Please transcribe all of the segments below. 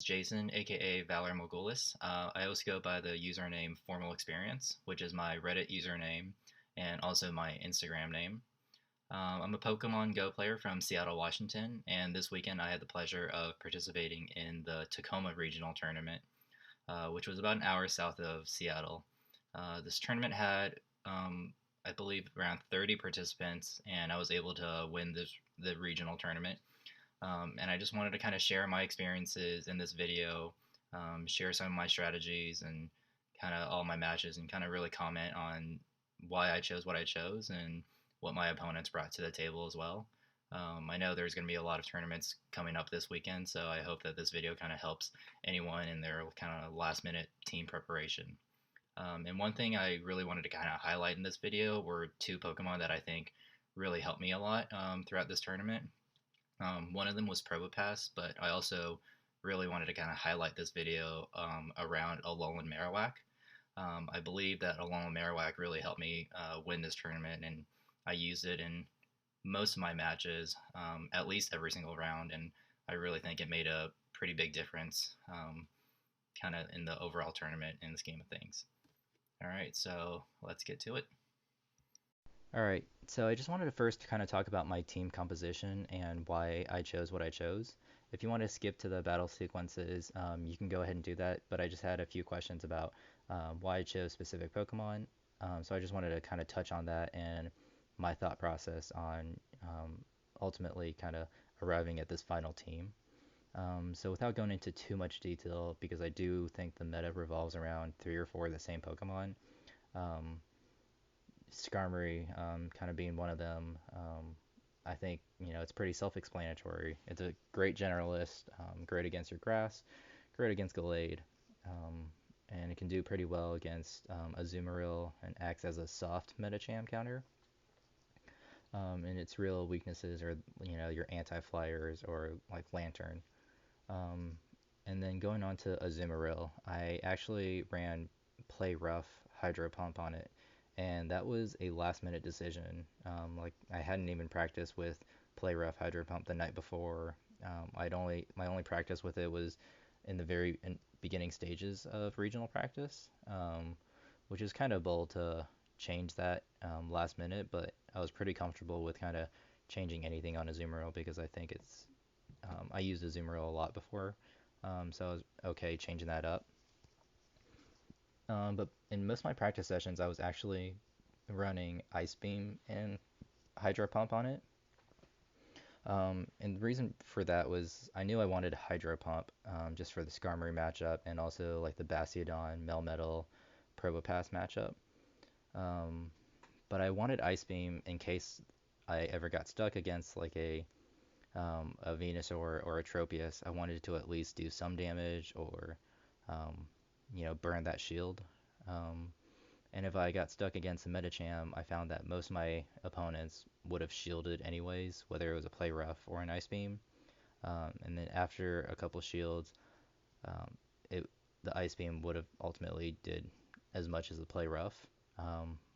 Jason, aka Valor Mogulis. I also go by the username FormalExperience, which is my Reddit username and also my Instagram name. I'm a Pokemon Go player from Seattle, Washington, and this weekend I had the pleasure of participating in the Tacoma Regional Tournament, which was about an hour south of Seattle. This tournament had, I believe, around 30 participants, and I was able to win the regional tournament. And I just wanted to kind of share my experiences in this video, share some of my strategies and kind of all my matches, and kind of really comment on why I chose what I chose and what my opponents brought to the table as well. I know there's going to be a lot of tournaments coming up this weekend, so I hope that this video kind of helps anyone in their kind of last minute team preparation. And one thing I really wanted to kind of highlight in this video were two Pokemon that I think really helped me a lot throughout this tournament. One of them was Probopass, but I also really wanted to kind of highlight this video around Alolan Marowak. I believe that Alolan Marowak really helped me win this tournament, and I used it in most of my matches, at least every single round, and I really think it made a pretty big difference kind of in the overall tournament in the scheme of things. Alright, so let's get to it. Alright, so I just wanted to first kind of talk about my team composition and why I chose what I chose. If you want to skip to the battle sequences, you can go ahead and do that, but I just had a few questions about why I chose specific Pokemon. So I just wanted to kind of touch on that and my thought process on ultimately kind of arriving at this final team. So without going into too much detail, because I do think the meta revolves around 3 or 4 of the same Pokemon, um, Skarmory kind of being one of them. I think it's pretty self-explanatory. It's a great generalist, great against your grass, great against Gallade, um, and it can do pretty well against Azumarill and acts as a soft Medicham counter. And its real weaknesses are your anti-flyers or like Lantern. Um, and then going on to Azumarill, I actually ran Play Rough Hydro Pump on it, and that was a last minute decision. Like I hadn't even practiced with Play Rough Hydro Pump the night before. My only practice with it was in the beginning stages of regional practice, which is kind of bold to change that last minute, but I was pretty comfortable with kind of changing anything on Azumarill because I think I used Azumarill a lot before, so I was okay changing that up. But in most of my practice sessions, I was actually running Ice Beam and Hydro Pump on it. And the reason for that was I knew I wanted Hydro Pump just for the Skarmory matchup and also like the Bastiodon, Melmetal, Probopass matchup. Um, but I wanted Ice Beam in case I ever got stuck against like a Venusaur or a Tropius. I wanted to at least do some damage or um, burn that shield. Um, and if I got stuck against a Medicham, I found that most of my opponents would have shielded anyways, whether it was a Play Rough or an Ice Beam. And then after a couple shields, um, the Ice Beam would have ultimately did as much as the Play Rough.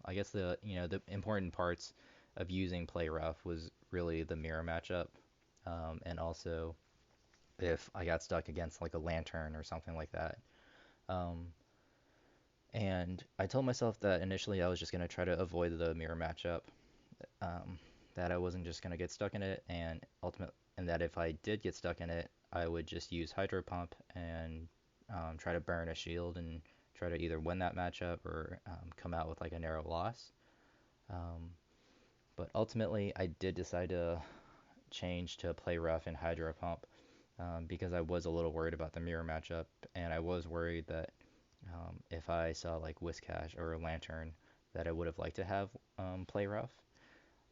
I guess the important parts of using Play Rough was really the mirror matchup, and also if I got stuck against like a Lantern or something like that. Um, and I told myself that initially I was just going to try to avoid the mirror matchup, um, that I wasn't just going to get stuck in it, and that if I did get stuck in it, I would just use Hydro Pump and try to burn a shield and try to either win that matchup or come out with like a narrow loss. Um, but ultimately, I did decide to change to Play Rough and Hydro Pump because I was a little worried about the mirror matchup, and I was worried that if I saw like Whiscash or Lantern, that I would have liked to have Play Rough.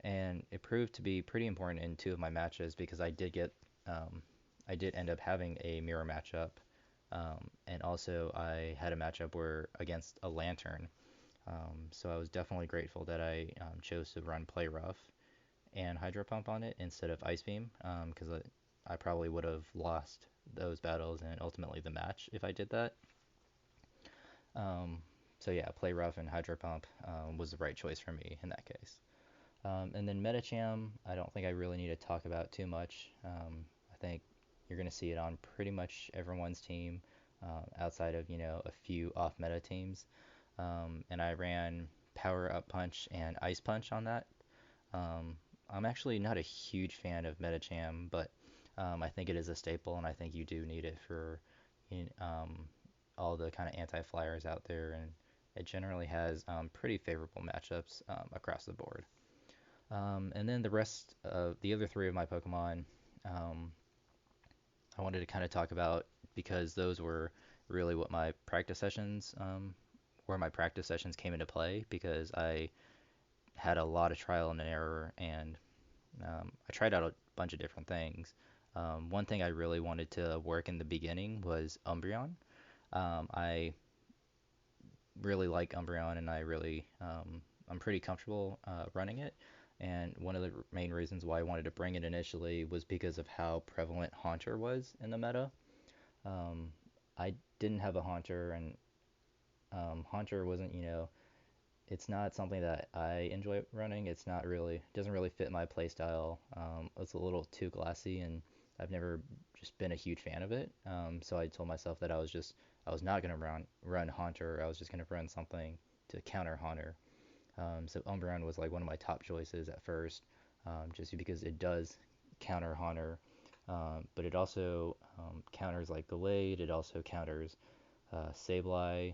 And it proved to be pretty important in 2 of my matches because I did end up having a mirror matchup, and also I had a matchup where against a Lantern. So I was definitely grateful that I chose to run Play Rough and Hydro Pump on it instead of Ice Beam, because I probably would have lost those battles and ultimately the match if I did that. Um, so yeah, Play Rough and Hydro Pump was the right choice for me in that case. And then Medicham, I don't think I really need to talk about too much. I think you're gonna see it on pretty much everyone's team, outside of a few off meta teams. And I ran Power Up Punch and Ice Punch on that. Um, I'm actually not a huge fan of Medicham, but I think it is a staple, and I think you do need it for all the kind of anti-flyers out there, and it generally has pretty favorable matchups across the board. And then the rest of the other three of my Pokemon, um, I wanted to kind of talk about because those were really what my practice sessions, where my practice sessions came into play because I had a lot of trial and error, and I tried out a bunch of different things. One thing I really wanted to work in the beginning was Umbreon. I really like Umbreon, and I'm pretty comfortable running it. And one of the main reasons why I wanted to bring it initially was because of how prevalent Haunter was in the meta. Um, I didn't have a Haunter, and Haunter wasn't, it's not something that I enjoy running. It's not really, doesn't really fit my playstyle. It's a little too glassy, and I've never just been a huge fan of it. So I told myself that I was not gonna run Haunter. I was just gonna run something to counter Haunter. So Umbreon was like one of my top choices at first, just because it does counter Haunter, but it also counters like Gallade. It also counters Sableye,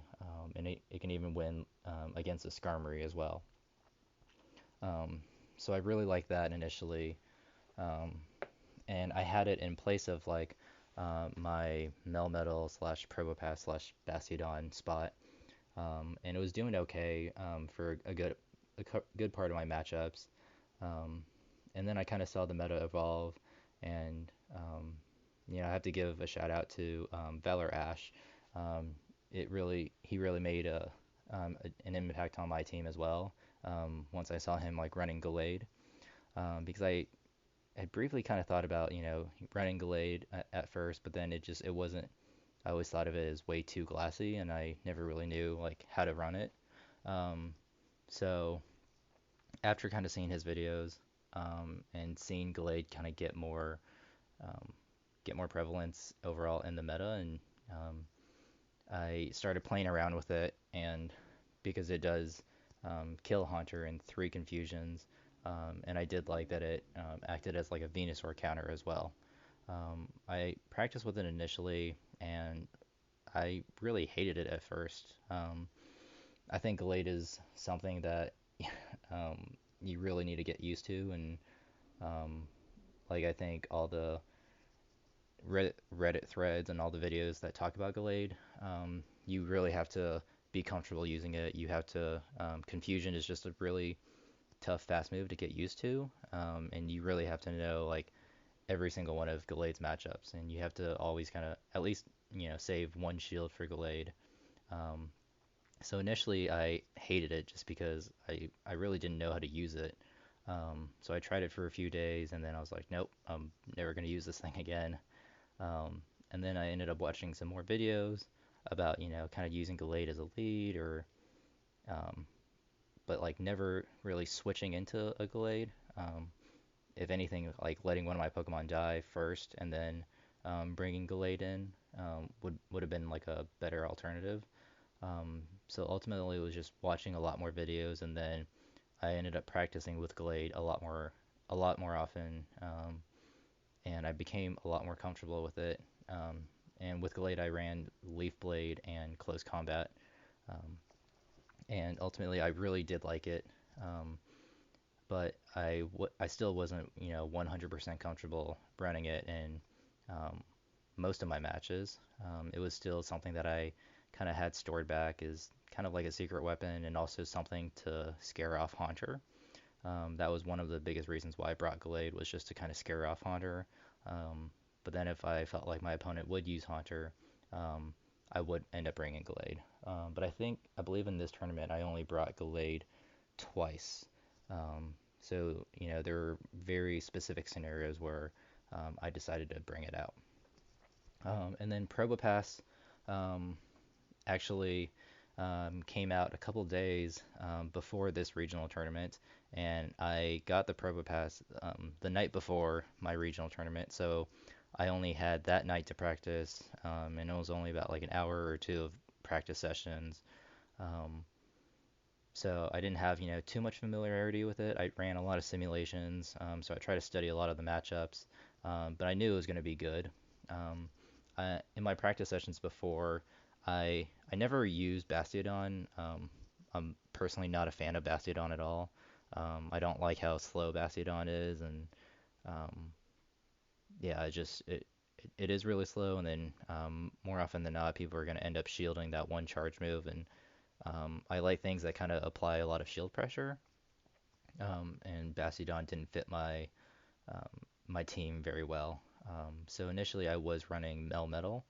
and it can even win against a Skarmory as well. Um, so I really liked that initially, um, and I had it in place of like my Melmetal slash Probopass slash Bastiodon spot, and it was doing okay for a good part of my matchups. Um, and then I kind of saw the meta evolve, and I have to give a shout out to Valor Ash. Um, he really made an impact on my team as well. Once I saw him like running Gallade, because I had briefly kind of thought about running Gallade at first, but then it wasn't. I always thought of it as way too glassy, and I never really knew like how to run it. Um, so after kind of seeing his videos, and seeing Gallade kind of um, get more prevalence overall in the meta, and I started playing around with it, and because it does kill Haunter in three confusions, and I did like that it acted as like a Venusaur counter as well. I practiced with it initially, and I really hated it at first. I think Gallade is something that you really need to get used to, and um, like I think all the Reddit threads and all the videos that talk about Gallade, you really have to be comfortable using it. You have to, Confusion is just a really tough, fast move to get used to, and you really have to know like every single one of Gallade's matchups, and you have to always kind of at least save one shield for Gallade. Um, so initially I hated it just because I really didn't know how to use it. So I tried it for a few days, and then I was like, nope, I'm never going to use this thing again. Um, and then I ended up watching some more videos about, kind of using Gallade as a lead, or, um, but like never really switching into a Gallade. If anything, like letting one of my Pokemon die first and then bringing Gallade in would have been like a better alternative. So ultimately, it was just watching a lot more videos, and then I ended up practicing with Gallade a lot more often, and I became a lot more comfortable with it. Um, and with Gallade, I ran Leaf Blade and Close Combat, um, and ultimately, I really did like it. Um, but I still wasn't 100% comfortable running it in um, most of my matches. It was still something that I kind of had stored back as kind of like a secret weapon, and also something to scare off Haunter. That was one of the biggest reasons why I brought Gallade, was just to kind of scare off Haunter. But then if I felt like my opponent would use Haunter, um, I would end up bringing Gallade. But I believe in this tournament I only brought Gallade twice. So there were very specific scenarios where I decided to bring it out. And then Probopass um, actually came out a couple days before this regional tournament, and I got the Probopass the night before my regional tournament. So I only had that night to practice, and it was only about like an hour or two of practice sessions. Um, so I didn't have, too much familiarity with it. I ran a lot of simulations, so I tried to study a lot of the matchups, but I knew it was going to be good. Um, in my practice sessions before, I never used Bastiodon. I'm personally not a fan of Bastiodon at all. I don't like how slow Bastiodon is, and um, yeah, it is really slow. And then more often than not, people are going to end up shielding that one charge move, and I like things that kind of apply a lot of shield pressure. And Bastiodon didn't fit um, my team very well. So initially, I was running Melmetal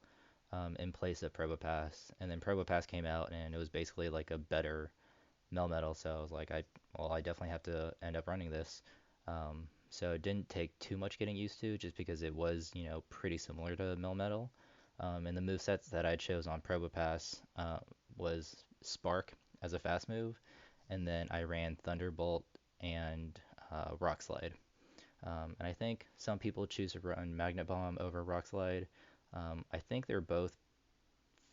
in place of Probopass, and then Probopass came out, and it was basically like a better Melmetal. So I was like, I definitely have to end up running this. So it didn't take too much getting used to, just because it was, pretty similar to Melmetal. And the movesets that I chose on Probopass was Spark as a fast move, and then I ran Thunderbolt and Rock Slide. And I think some people choose to run Magnet Bomb over Rock Slide. I think they're both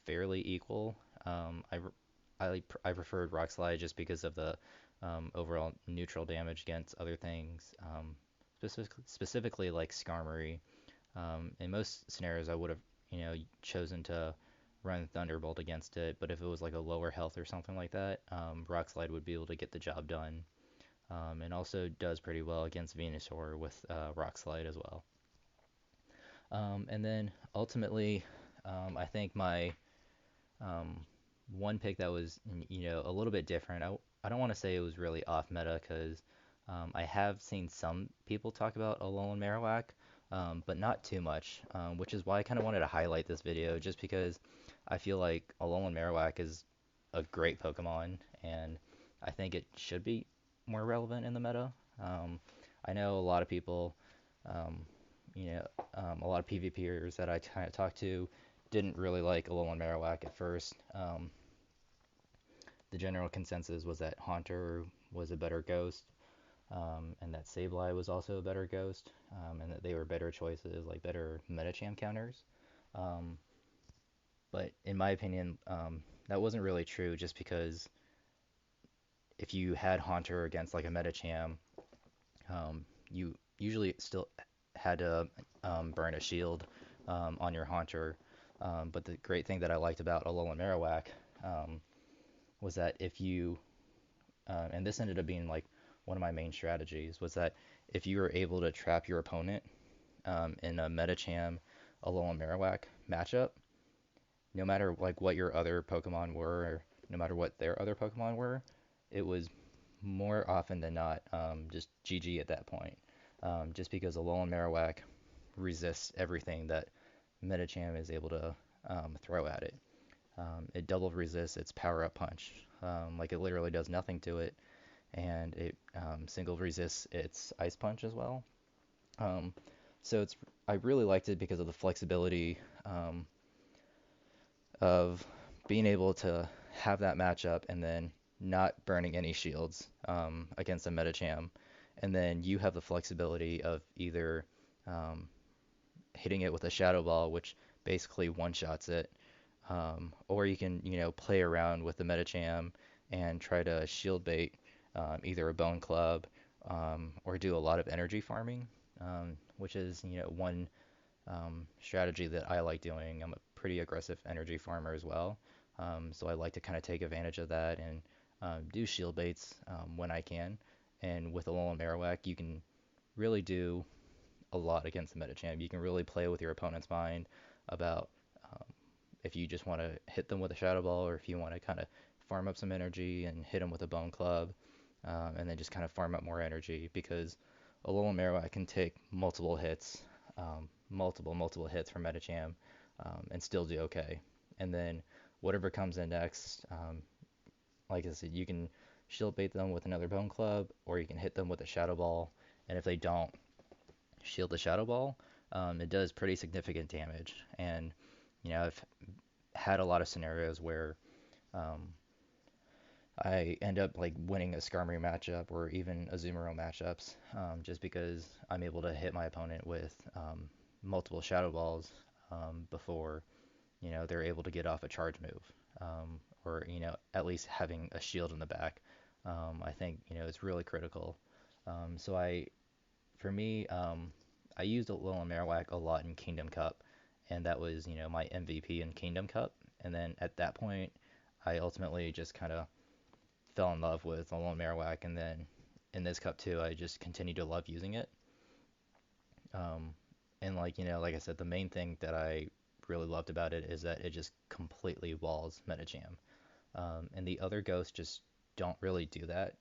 fairly equal. I preferred Rock Slide just because of the overall neutral damage against other things, specifically like Skarmory. In most scenarios, I would have, chosen to run Thunderbolt against it, but if it was like a lower health or something like that, Rock Slide would be able to get the job done. And also does pretty well against Venusaur with Rock Slide as well. And then ultimately, I think my um, one pick that was, a little bit different. I don't want to say it was really off meta because I have seen some people talk about Alolan Marowak, but not too much, which is why I kind of wanted to highlight this video just because I feel like Alolan Marowak is a great Pokemon, and I think it should be more relevant in the meta. Um, I know a lot of people, um, a lot of PvPers that I kind of talked to didn't really like Alolan Marowak at first. The general consensus was that Haunter was a better ghost, and that Sableye was also a better ghost, and that they were better choices, like better Medicham counters. Um, but in my opinion, that wasn't really true just because if you had Haunter against like a Medicham, you usually still had to burn a shield on your Haunter. But the great thing that I liked about Alolan Marowak um, was that if you, and this ended up being like one of my main strategies, was that if you were able to trap your opponent in a Medicham Alolan Marowak matchup, no matter like what your other Pokemon were, or no matter what their other Pokemon were, it was more often than not just GG at that point. Just because Alolan Marowak resists everything that Medicham is able to throw at it. It double resists its power up punch. Like it literally does nothing to it, and it single resists its ice punch as well. Um, so I really liked it because of the flexibility of being able to have that matchup and then not burning any shields against a Medicham, and then you have the flexibility of either um, hitting it with a Shadow Ball, which basically one-shots it, or you can, play around with the Medicham and try to shield bait either a Bone Club or do a lot of energy farming, which is, one strategy that I like doing. I'm a pretty aggressive energy farmer as well, so I like to kind of take advantage of that and do shield baits when I can. And with Alolan Marowak, you can really do a lot against the Medicham. You can really play with your opponent's mind about if you just want to hit them with a Shadow Ball, or if you want to kind of farm up some energy and hit them with a Bone Club, and then just kind of farm up more energy, because Alolan Marowak can take multiple hits, multiple hits from Medicham, and still do okay. And then whatever comes in next, like I said, you can shield bait them with another Bone Club, or you can hit them with a Shadow Ball. And if they don't shield the Shadow Ball, it does pretty significant damage. And I've had a lot of scenarios where um, I end up like winning a Skarmory matchup or even Azumarill matchups, just because I'm able to hit my opponent with multiple Shadow Balls before they're able to get off a charge move, or at least having a shield in the back. I think it's really critical. So for me, I used Alolan Marowak a lot in Kingdom Cup, and that was my MVP in Kingdom Cup. And then at that point, I ultimately just kind of fell in love with Alolan Marowak, and then in this cup too, I just continued to love using it. Um, and like I said, the main thing that I really loved about it is that it just completely walls Medicham. And the other ghosts just don't really do that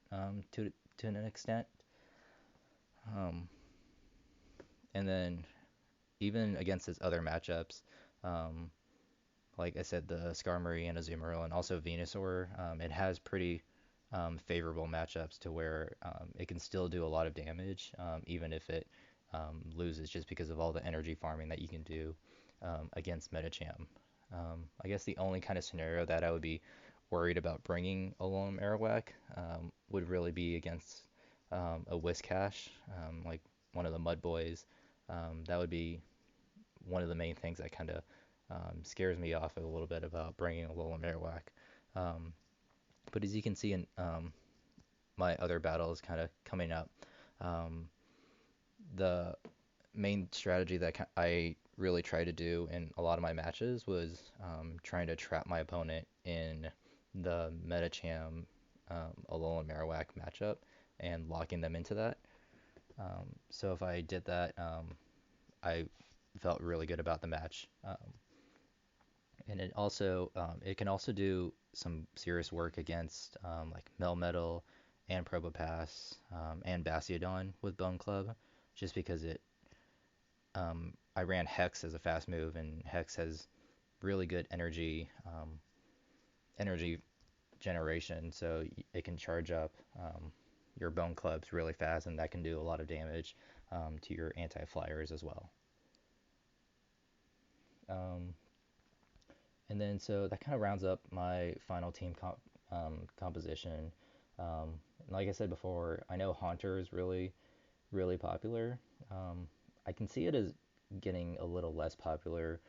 to an extent. Um, and then even against its other matchups, um, like I said, the Skarmory and Azumarill and also Venusaur, it has pretty favorable matchups to where it can still do a lot of damage, even if it loses just because of all the energy farming that you can do against Medicham. I guess the only kind of scenario that I would be worried about bringing Alolan Marowak would really be against a Whiscash, like one of the Mud Boys. That would be one of the main things that kind of scares me off a little bit about bringing Alolan Marowak. Um, but as you can see in my other battles kind of coming up, um, the main strategy that I really try to do in a lot of my matches was trying to trap my opponent in the Medicham Alolan Marowak matchup and locking them into that. So if I did that, I felt really good about the match. And it can also do some serious work against like Melmetal and Probopass and Bastiodon with Bone Club, just because I ran Hex as a fast move, and Hex has really good energy generation, so it can charge up your Bone Clubs really fast, and that can do a lot of damage to your anti-flyers as well. Um, and then so that kind of rounds up my final composition. Like I said before, I know Haunter is really popular. I can see it as getting a little less popular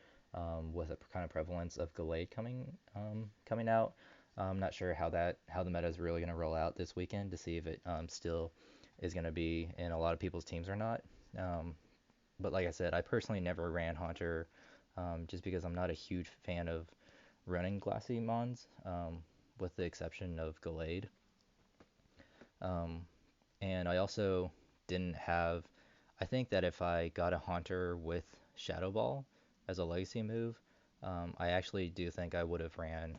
with a kind of prevalence of Gallade coming out. I'm not sure how the meta is really going to roll out this weekend to see if it still is going to be in a lot of people's teams or not. Um, but like I said, I personally never ran Haunter just because I'm not a huge fan of running glassy mons, with the exception of Gallade. Um, and I also didn't have. I think that if I got a Haunter with Shadow Ball as a legacy move, I actually do think I would have ran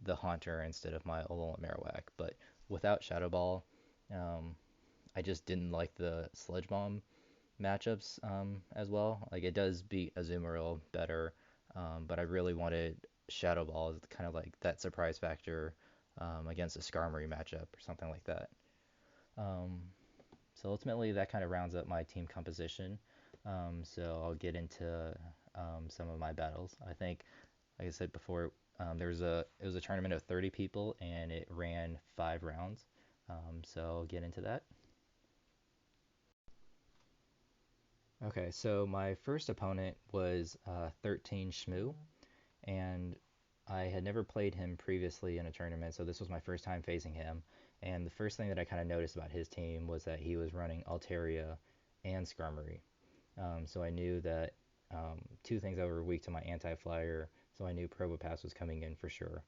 the Haunter instead of my Alolan Marowak. But without Shadow Ball, um, I just didn't like the Sledge Bomb matchups as well. Like it does beat Azumarill better, but I really wanted Shadow Ball as kind of like that surprise factor against a Skarmory matchup or something like that. Um, so ultimately, that kind of rounds up my team composition. So I'll get into some of my battles. I think, like I said before, it was a tournament of 30 people and it ran 5 rounds. So I'll get into that. Okay, so my first opponent was 13 Shmoo, and I had never played him previously in a tournament, so this was my first time facing him. And the first thing that I kind of noticed about his team was that he was running Altaria and Skarmory. So I knew that two things that were weak to my anti-flyer, so I knew Probopass was coming in for sure.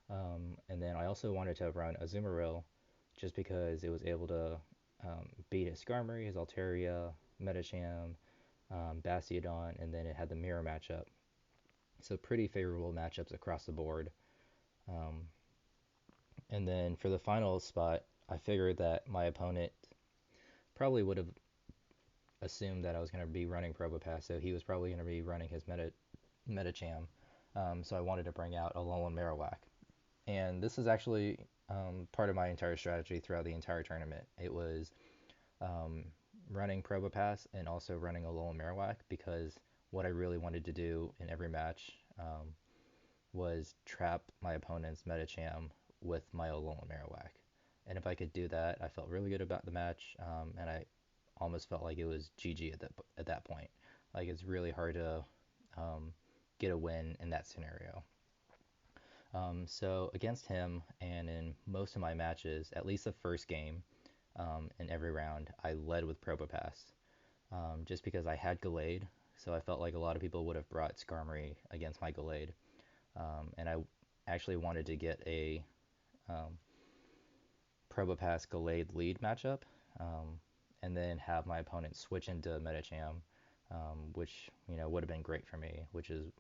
And then I also wanted to run Azumarill just because it was able to beat his Skarmory, his Altaria, Medicham, Bastiodon, and then it had the mirror matchup. So pretty favorable matchups across the board. Um, and then for the final spot, I figured that my opponent probably would have assumed that I was going to be running Probopass, so he was probably going to be running his Medicham. So I wanted to bring out Alolan Marowak. And this is actually part of my entire strategy throughout the entire tournament. It was um, running Probopass and also running Alolan Marowak because what I really wanted to do in every match was trap my opponent's Medicham with my Alolan Marowak. And if I could do that, I felt really good about the match, and I almost felt like it was GG at that point. Like it's really hard to get a win in that scenario. So against him and in most of my matches, at least the first game, in every round, I led with Probopass, just because I had Gallade. So I felt like a lot of people would have brought Skarmory against my Gallade, and I actually wanted to get a um, Probopass Gallade lead matchup, and then have my opponent switch into Medicham, which would have been great for me, which is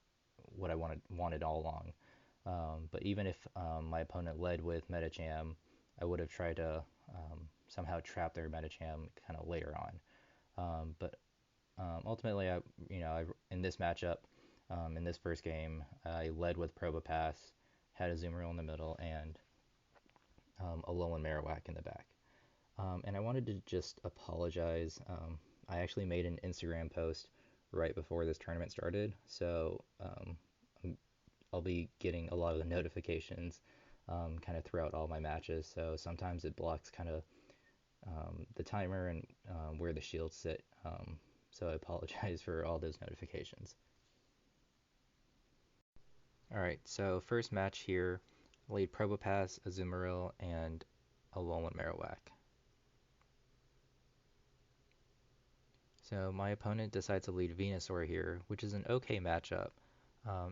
what I wanted all along. But even if my opponent led with Medicham, I would have tried to somehow trap their Medicham kind of later on. But ultimately, in this matchup, in this first game, I led with Probopass, had a Azumarill in the middle, and Alolan Marowak in the back. And I wanted to just apologize. I actually made an Instagram post right before this tournament started, so I'll be getting a lot of the notifications kind of throughout all my matches. So sometimes it blocks kind of the timer and where the shields sit. So I apologize for all those notifications. Alright, so first match here, lead Probopass, Azumarill, and Alolan Marowak. So my opponent decides to lead Venusaur here, which is an okay matchup.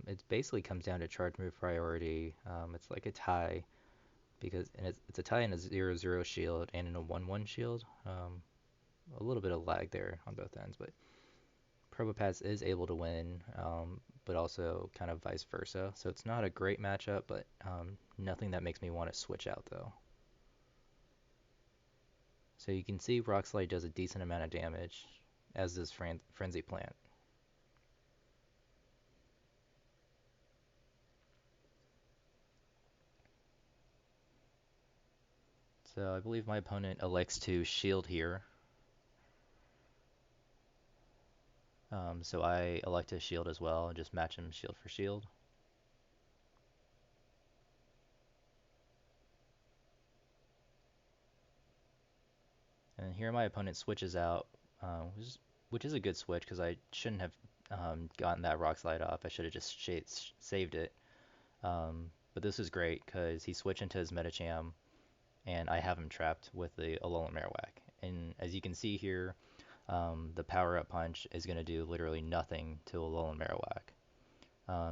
It basically comes down to charge move priority. It's like a tie because it's a tie in a 0-0 shield and in a 1-1 shield. A little bit of lag there on both ends, but Probopass is able to win, but also kind of vice versa. So it's not a great matchup, but nothing that makes me want to switch out though. So you can see Rock Slide does a decent amount of damage, as does Frenzy Plant. So I believe my opponent elects to shield here. So I elect to shield as well and just match him shield for shield. And here my opponent switches out, which is a good switch because I shouldn't have gotten that Rock Slide off. I should have just saved it. But this is great because he switched into his Medicham, and I have him trapped with the Alolan Marowak. And as you can see here, the Power Up Punch is going to do literally nothing to Alolan Marowak.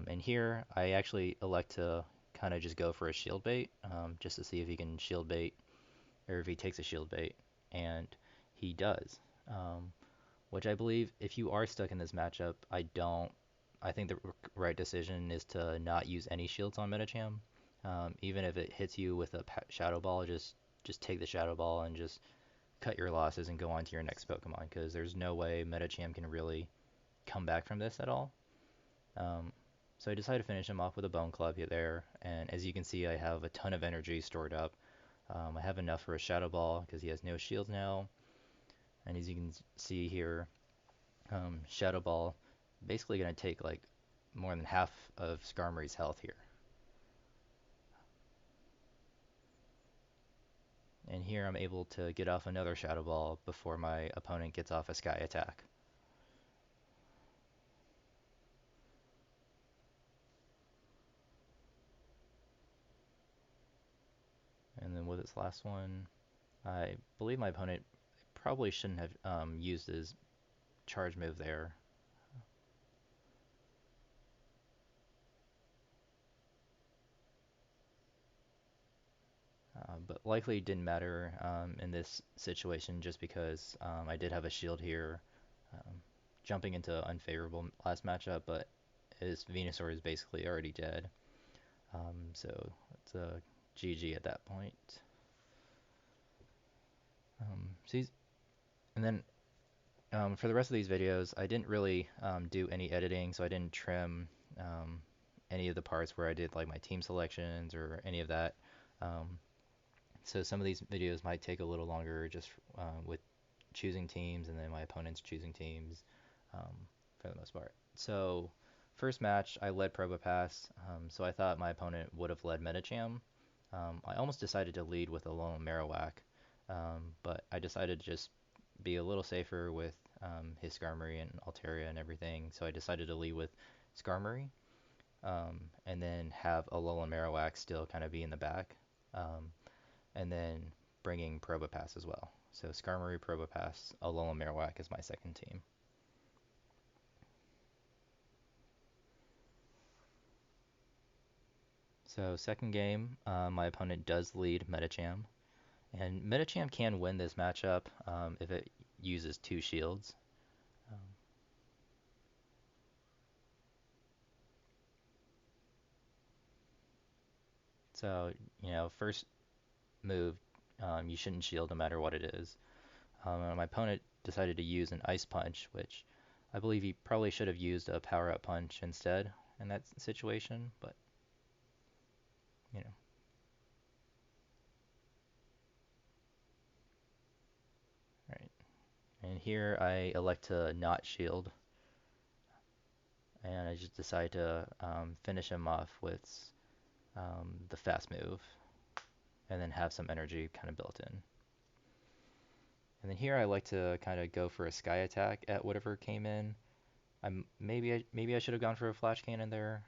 And here I actually elect to kind of just go for a shield bait, just to see if he can shield bait, or if he takes a shield bait, and he does. Which I believe if you are stuck in this matchup, I think the right decision is to not use any shields on Medicham. Even if it hits you with a Shadow Ball, just take the Shadow Ball and just cut your losses and go on to your next Pokemon, because there's no way Medicham can really come back from this at all. So I decided to finish him off with a Bone Club here there, and as you can see, I have a ton of energy stored up. I have enough for a Shadow Ball because he has no shields now, and as you can see here, Shadow Ball basically going to take like more than half of Skarmory's health here. And here I'm able to get off another Shadow Ball before my opponent gets off a Sky Attack. And then with its last one, I believe my opponent probably shouldn't have used his charge move there. But likely it didn't matter in this situation just because I did have a shield here, um, jumping into unfavorable last matchup, but his Venusaur is basically already dead. So it's a GG at that point. So and then for the rest of these videos, I didn't really do any editing, so I didn't trim any of the parts where I did like my team selections or any of that. Um, so some of these videos might take a little longer just with choosing teams and then my opponents choosing teams for the most part. So first match, I led Probopass, so I thought my opponent would have led Medicham. I almost decided to lead with Alolan Marowak, but I decided to just be a little safer with his Skarmory and Altaria and everything. So I decided to lead with Skarmory, and then have Alolan Marowak still kind of be in the back, um, and then bringing Probopass as well. So Skarmory, Probopass, Alolan Marowak is my second team. So second game, my opponent does lead Medicham, and Medicham can win this matchup if it uses two shields. Um, so, first move, you shouldn't shield no matter what it is. My opponent decided to use an Ice Punch, which I believe he probably should have used a Power Up Punch instead in that situation, but, you know. Right. And here I elect to not shield, and I just decide to finish him off with the fast move, and then have some energy kind of built in. And then here I like to kind of go for a Sky Attack at whatever came in. Maybe I should have gone for a Flash Cannon there,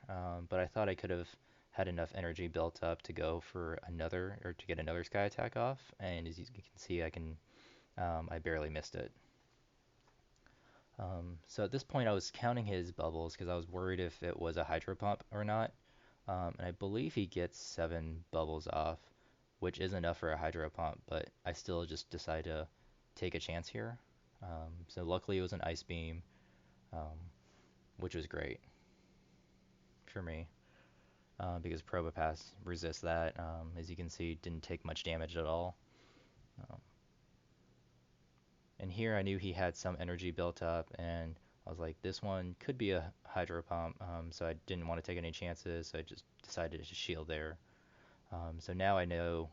but I thought I could have had enough energy built up to go for another or to get another Sky Attack off. And as you can see, I barely missed it. So at this point, I was counting his bubbles because I was worried if it was a Hydro Pump or not. And I believe he gets 7 bubbles off, which is enough for a Hydro Pump, but I still just decided to take a chance here. So luckily it was an Ice Beam, um, which was great for me because Probopass resists that. As you can see, didn't take much damage at all. Um, and here I knew he had some energy built up, and I was like, this one could be a Hydro Pump, so I didn't want to take any chances, so I just decided to shield there. So now I know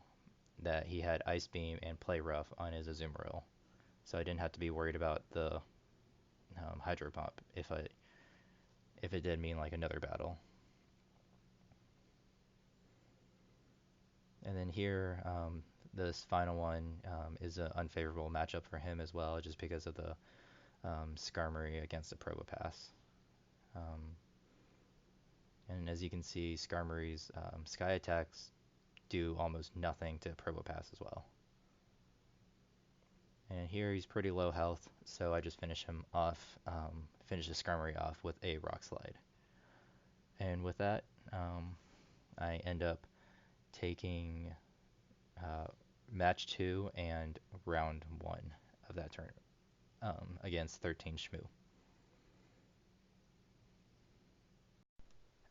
that he had Ice Beam and Play Rough on his Azumarill, so I didn't have to be worried about the Hydro Pump if it did mean like another battle. And then here, this final one is an unfavorable matchup for him as well, just because of the Skarmory against the Probopass. Um, and as you can see, Skarmory's Sky Attacks do almost nothing to Probopass as well. And here he's pretty low health, so I just finish him off, finish the Skarmory off with a Rock Slide. And with that, I end up taking uh, match 2 and round 1 of that tournament against 13 Shmoo.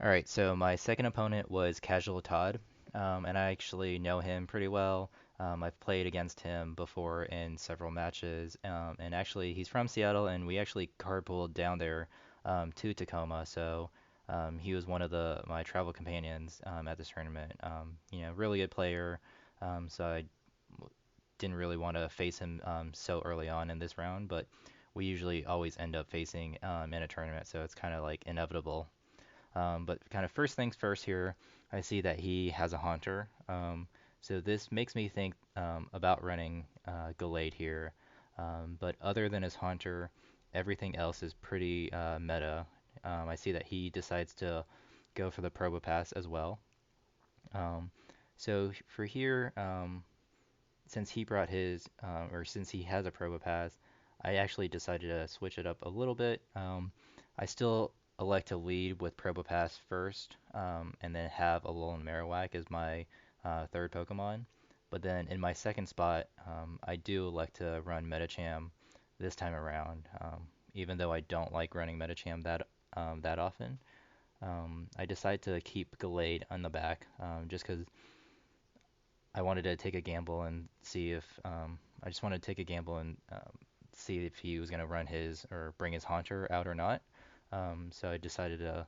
All right, so my second opponent was Casual Todd, and I actually know him pretty well. I've played against him before in several matches, and actually he's from Seattle, and we actually carpooled down there to Tacoma. So he was one of my travel companions at this tournament. Really good player. So I didn't really want to face him so early on in this round, but we usually always end up facing in a tournament, so it's kind of like inevitable. But kind of first things first here, I see that he has a Haunter. So this makes me think about running Gallade here. But other than his Haunter, everything else is pretty meta. I see that he decides to go for the Probopass as well. Um, so for here, since he brought or since he has a Probopass, I actually decided to switch it up a little bit. I still elect to lead with Probopass first, and then have Alolan Marowak as my third Pokemon. But then in my second spot, I do elect to run Medicham this time around, even though I don't like running Medicham that often. I decide to keep Gallade on the back, just because I wanted to take a gamble and see if I just wanted to take a gamble and see if he was going to run his or bring his Haunter out or not. So I decided to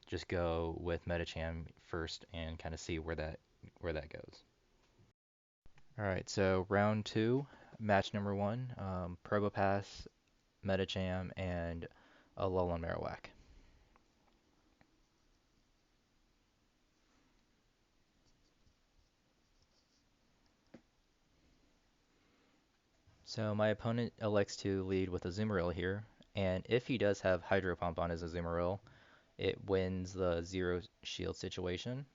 just go with Medicham first and kind of see where that goes. All right, so round 2, match number 1, Probopass, Medicham, and Alolan Marowak. So my opponent elects to lead with Azumarill here, and if he does have Hydro Pump on his Azumarill, it wins the zero shield situation.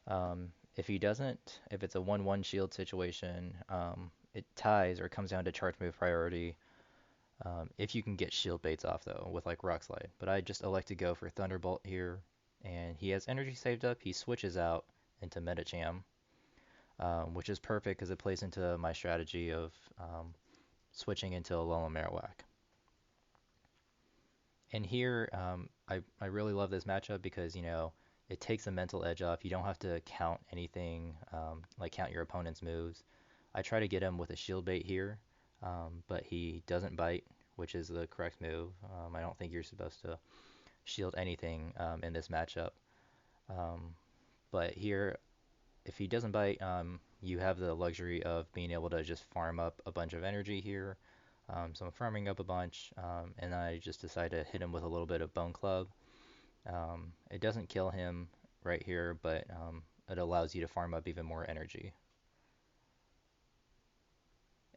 If he doesn't, if it's a 1-1 shield situation, it ties or comes down to charge move priority. If you can get shield baits off though, with like Rock Slide. But I just elect to go for Thunderbolt here, and he has energy saved up. He switches out into Medicham, which is perfect because it plays into my strategy of switching into Alolan Marowak. And here, I really love this matchup because, it takes the mental edge off. You don't have to count anything, like count your opponent's moves. I try to get him with a shield bait here, but he doesn't bite, which is the correct move. I don't think you're supposed to shield anything in this matchup. Um, but here, if he doesn't bite, you have the luxury of being able to just farm up a bunch of energy here. So I'm farming up a bunch, and I just decide to hit him with a little bit of Bone Club. It doesn't kill him right here, but it allows you to farm up even more energy.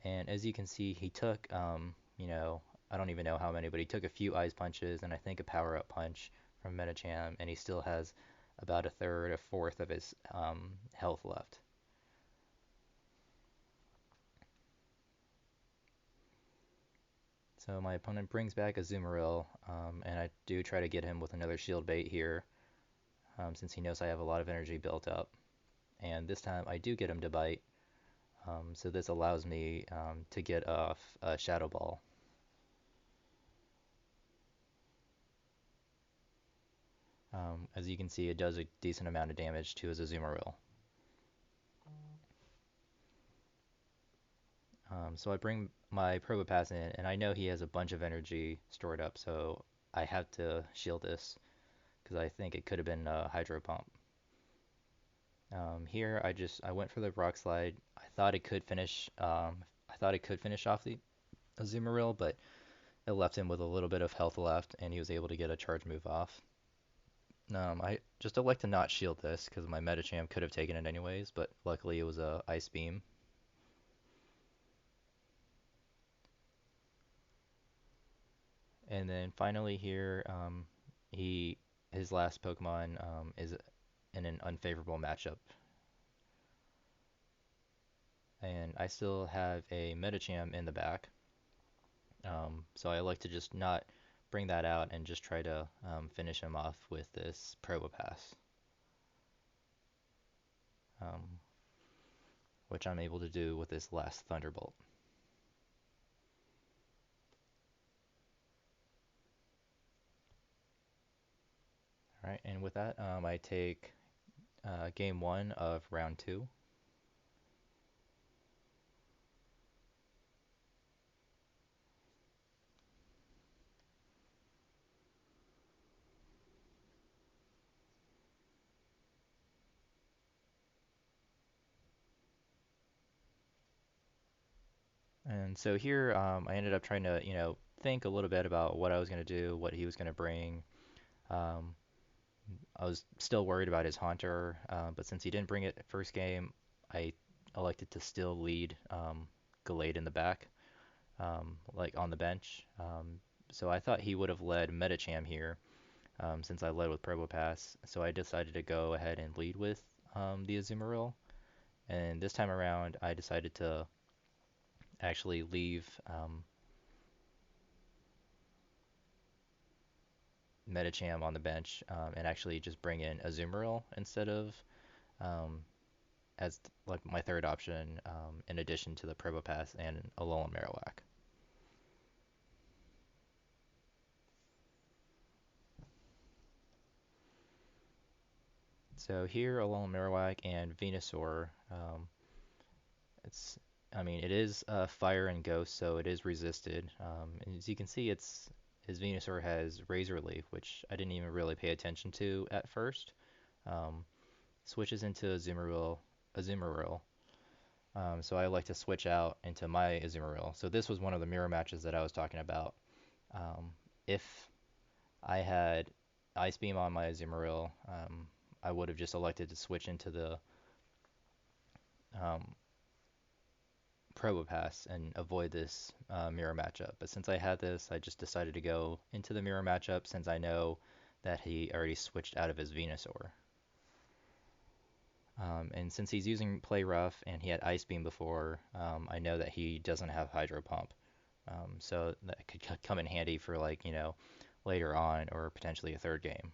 And as you can see, he took, I don't even know how many, but he took a few Ice Punches and I think a Power Up Punch from Medicham, and he still has about a third, a fourth of his health left. So my opponent brings back Azumarill, and I do try to get him with another shield bait here, since he knows I have a lot of energy built up. And this time I do get him to bite, so this allows me to get off a Shadow Ball. As you can see, it does a decent amount of damage to his Azumarill. So I bring my Probopass in, and I know he has a bunch of energy stored up, so I have to shield this because I think it could have been a Hydro Pump. Here I went for the Rock Slide. I thought it could finish. I thought it could finish off the Azumarill, but it left him with a little bit of health left, and he was able to get a charge move off. I just elect to not shield this because my Medicham could have taken it anyways, but luckily it was a Ice Beam. And then finally here, he his last Pokemon is in an unfavorable matchup, and I still have a Medicham in the back. So I like to just not bring that out and just try to finish him off with this Probopass, um, which I'm able to do with this last Thunderbolt. All right, and with that, I take game one of round two. And so here, I ended up trying to, think a little bit about what I was going to do, what he was going to bring. Um, I was still worried about his Haunter, but since he didn't bring it first game, I elected to still lead Gallade in the back, like on the bench. So I thought he would have led Medicham here, since I led with Probopass. So I decided to go ahead and lead with the Azumarill. And this time around, I decided to actually leave Medicham on the bench, and actually just bring in Azumarill instead of um, as like my third option, in addition to the Probopass and Alolan Marowak. So here, Alolan Marowak and Venusaur. It's, I mean, it is Fire and Ghost, so it is resisted. And as you can see, his Venusaur has Razor Leaf, which I didn't even really pay attention to at first. Um, Switches into Azumarill. So I like to switch out into my Azumarill. So this was one of the mirror matches that I was talking about. Um, if I had Ice Beam on my Azumarill, I would have just elected to switch into the um, Probopass and avoid this mirror matchup. But since I had this, I just decided to go into the mirror matchup since I know that he already switched out of his Venusaur. And since he's using Play Rough and he had Ice Beam before, I know that he doesn't have Hydro Pump. So that could come in handy for like, later on or potentially a third game.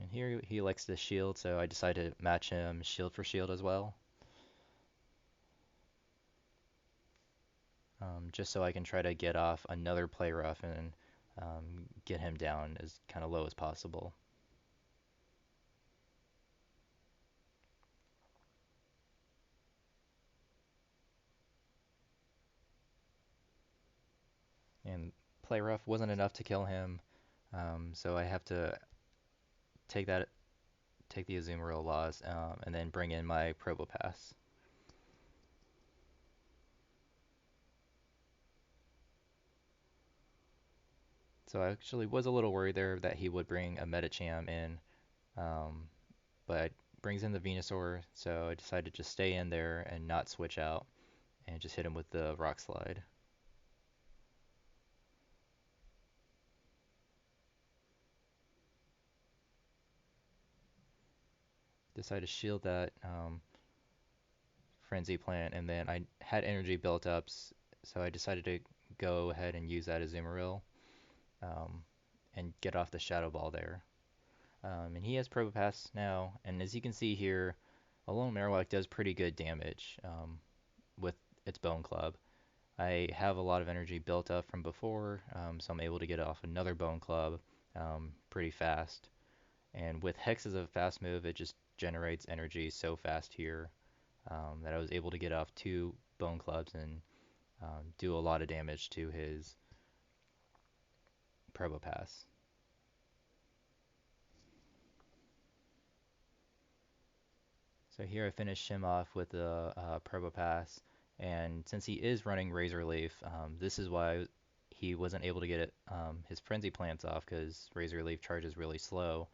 And here he likes the shield, so I decided to match him shield for shield as well. Just so I can try to get off another Play Rough and get him down as kind of low as possible. And Play Rough wasn't enough to kill him, so I have to take that, take the Azumarill loss, and then bring in my Probopass. So I actually was a little worried there that he would bring a Medicham in, um, but brings in the Venusaur, so I decided to just stay in there and not switch out and just hit him with the Rock Slide. Decided to shield that Frenzy Plant, and then I had energy built up, so I decided to go ahead and use that Azumarill um, and get off the Shadow Ball there. And he has Probopass now, and as you can see here, Alolan Marowak does pretty good damage with its Bone Club. I have a lot of energy built up from before, so I'm able to get off another Bone Club pretty fast. And with Hex as a fast move, it just generates energy so fast here that I was able to get off two Bone Clubs and do a lot of damage to his Probopass. So here I finished him off with the Probopass, and since he is running Razor Leaf, this is why he wasn't able to get his Frenzy Plants off because Razor Leaf charges really slow.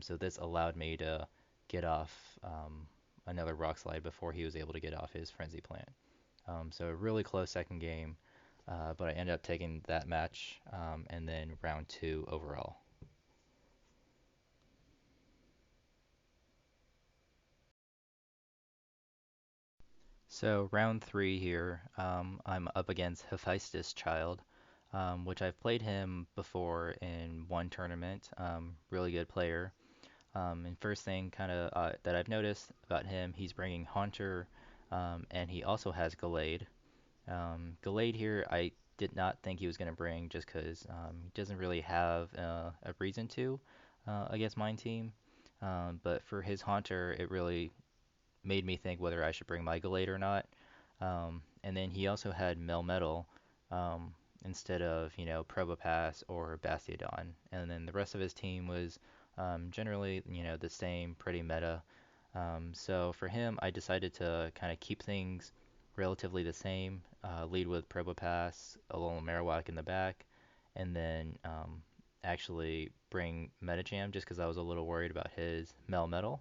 So this allowed me to get off another Rock Slide before he was able to get off his Frenzy Plant. So a really close second game, but I ended up taking that match and then round two overall. So round three here, I'm up against Hephaestus Child, which I've played him before in one tournament. Really good player. And first thing kind of that I've noticed about him, he's bringing Haunter, and he also has Gallade. Gallade here, I did not think he was going to bring just because he doesn't really have a reason to against mine team. But for his Haunter, it really made me think whether I should bring my Gallade or not. And then he also had Melmetal instead of, Probopass or Bastiodon. And then the rest of his team was generally, the same, pretty meta. So for him, I decided to kind of keep things relatively the same, lead with Probopass, Alolan Marowak in the back, and then actually bring Medicham just because I was a little worried about his Melmetal.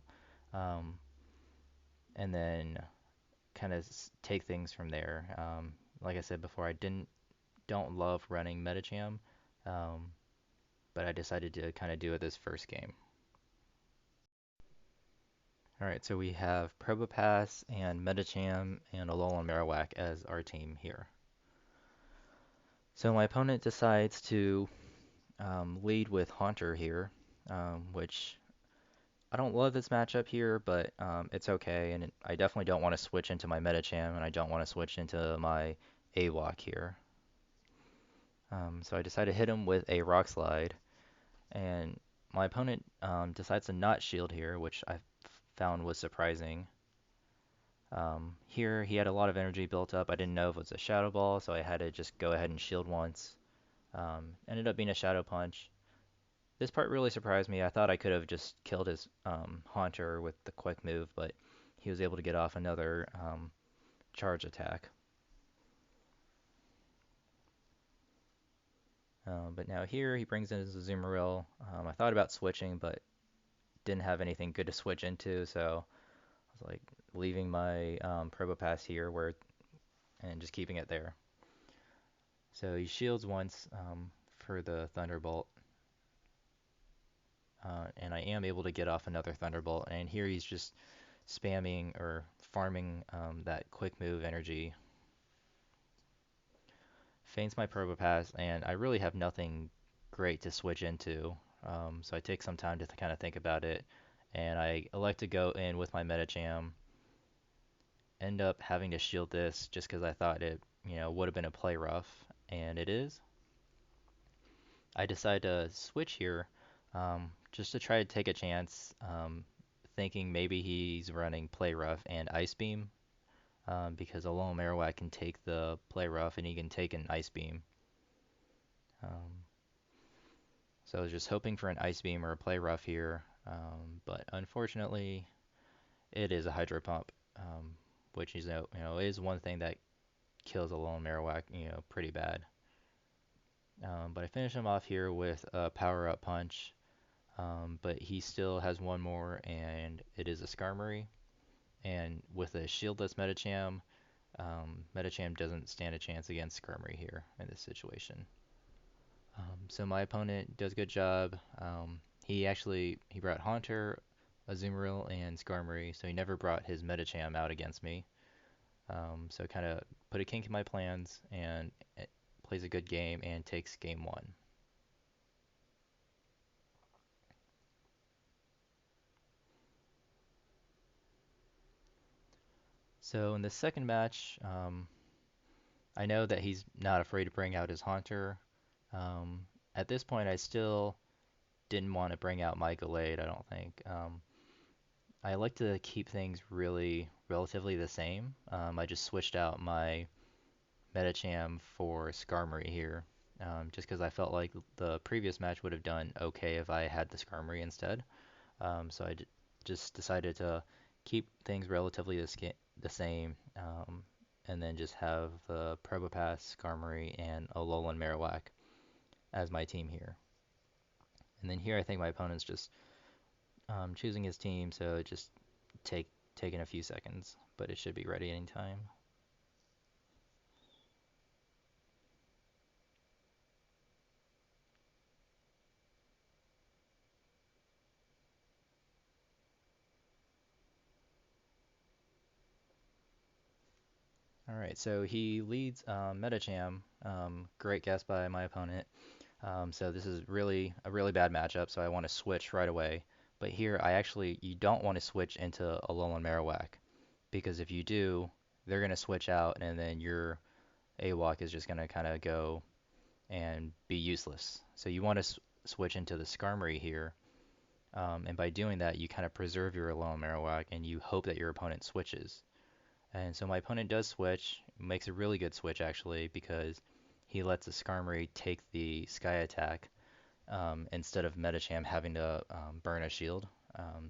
Um, and then kind of take things from there. Like I said before, I don't love running Medicham, um, but I decided to kind of do it this first game. All right, so we have Probopass and Medicham and Alolan Marowak as our team here. So my opponent decides to lead with Haunter here, which I don't love this matchup here, but it's okay, and I definitely don't want to switch into my Medicham, and I don't want to switch into my Awok here. So I decided to hit him with a Rock Slide, and my opponent decides to not shield here, which I found was surprising. Here he had a lot of energy built up. I didn't know if it was a Shadow Ball, so I had to just go ahead and shield once. Ended up being a Shadow Punch. This part really surprised me. I thought I could have just killed his Haunter with the quick move, but he was able to get off another charge attack. But now here he brings in his Azumarill. I thought about switching, but didn't have anything good to switch into, so I was like leaving my Probopass here and just keeping it there. So he shields once for the Thunderbolt, and I am able to get off another Thunderbolt. And here he's just spamming or farming that quick move energy. Feints my Probopass, and I really have nothing great to switch into. So I take some time to kind of think about it, and I elect to go in with my Medicham. End up having to shield this just because I thought it, would have been a play rough, and it is. I decide to switch here just to try to take a chance, thinking maybe he's running play rough and Ice Beam because Alolan Marowak can take the play rough and he can take an Ice Beam. Um, so I was just hoping for an Ice Beam or a play rough here, but unfortunately it is a Hydro Pump, which is is one thing that kills Alolan Marowak pretty bad. But I finish him off here with a Power Up Punch. But he still has one more, and it is a Skarmory. And with a shieldless Medicham, Medicham doesn't stand a chance against Skarmory here in this situation. So my opponent does a good job. He brought Haunter, Azumarill, and Skarmory, so he never brought his Medicham out against me. So kind of put a kink in my plans, and it plays a good game and takes game one. So in the second match, I know that he's not afraid to bring out his Haunter. At this point, I still didn't want to bring out my Gallade, I don't think. I like to keep things relatively the same. I just switched out my Medicham for Skarmory here, just because I felt like the previous match would have done okay if I had the Skarmory instead. So I just decided to keep things relatively the same, and then just have the Probopass, Skarmory, and Alolan Marowak as my team here. And then here I think my opponent's just choosing his team, so it just taking a few seconds, but it should be ready anytime. Alright, so he leads Medicham. Great guess by my opponent. So this is really a really bad matchup, so I want to switch right away. But here, you don't want to switch into Alolan Marowak, because if you do, they're going to switch out, and then your AWOC is just going to kind of go and be useless. So you want to switch into the Skarmory here, and by doing that, you kind of preserve your Alolan Marowak, and you hope that your opponent switches. And so my opponent does switch, makes a really good switch actually, because he lets the Skarmory take the Sky Attack instead of Medicham having to burn a shield.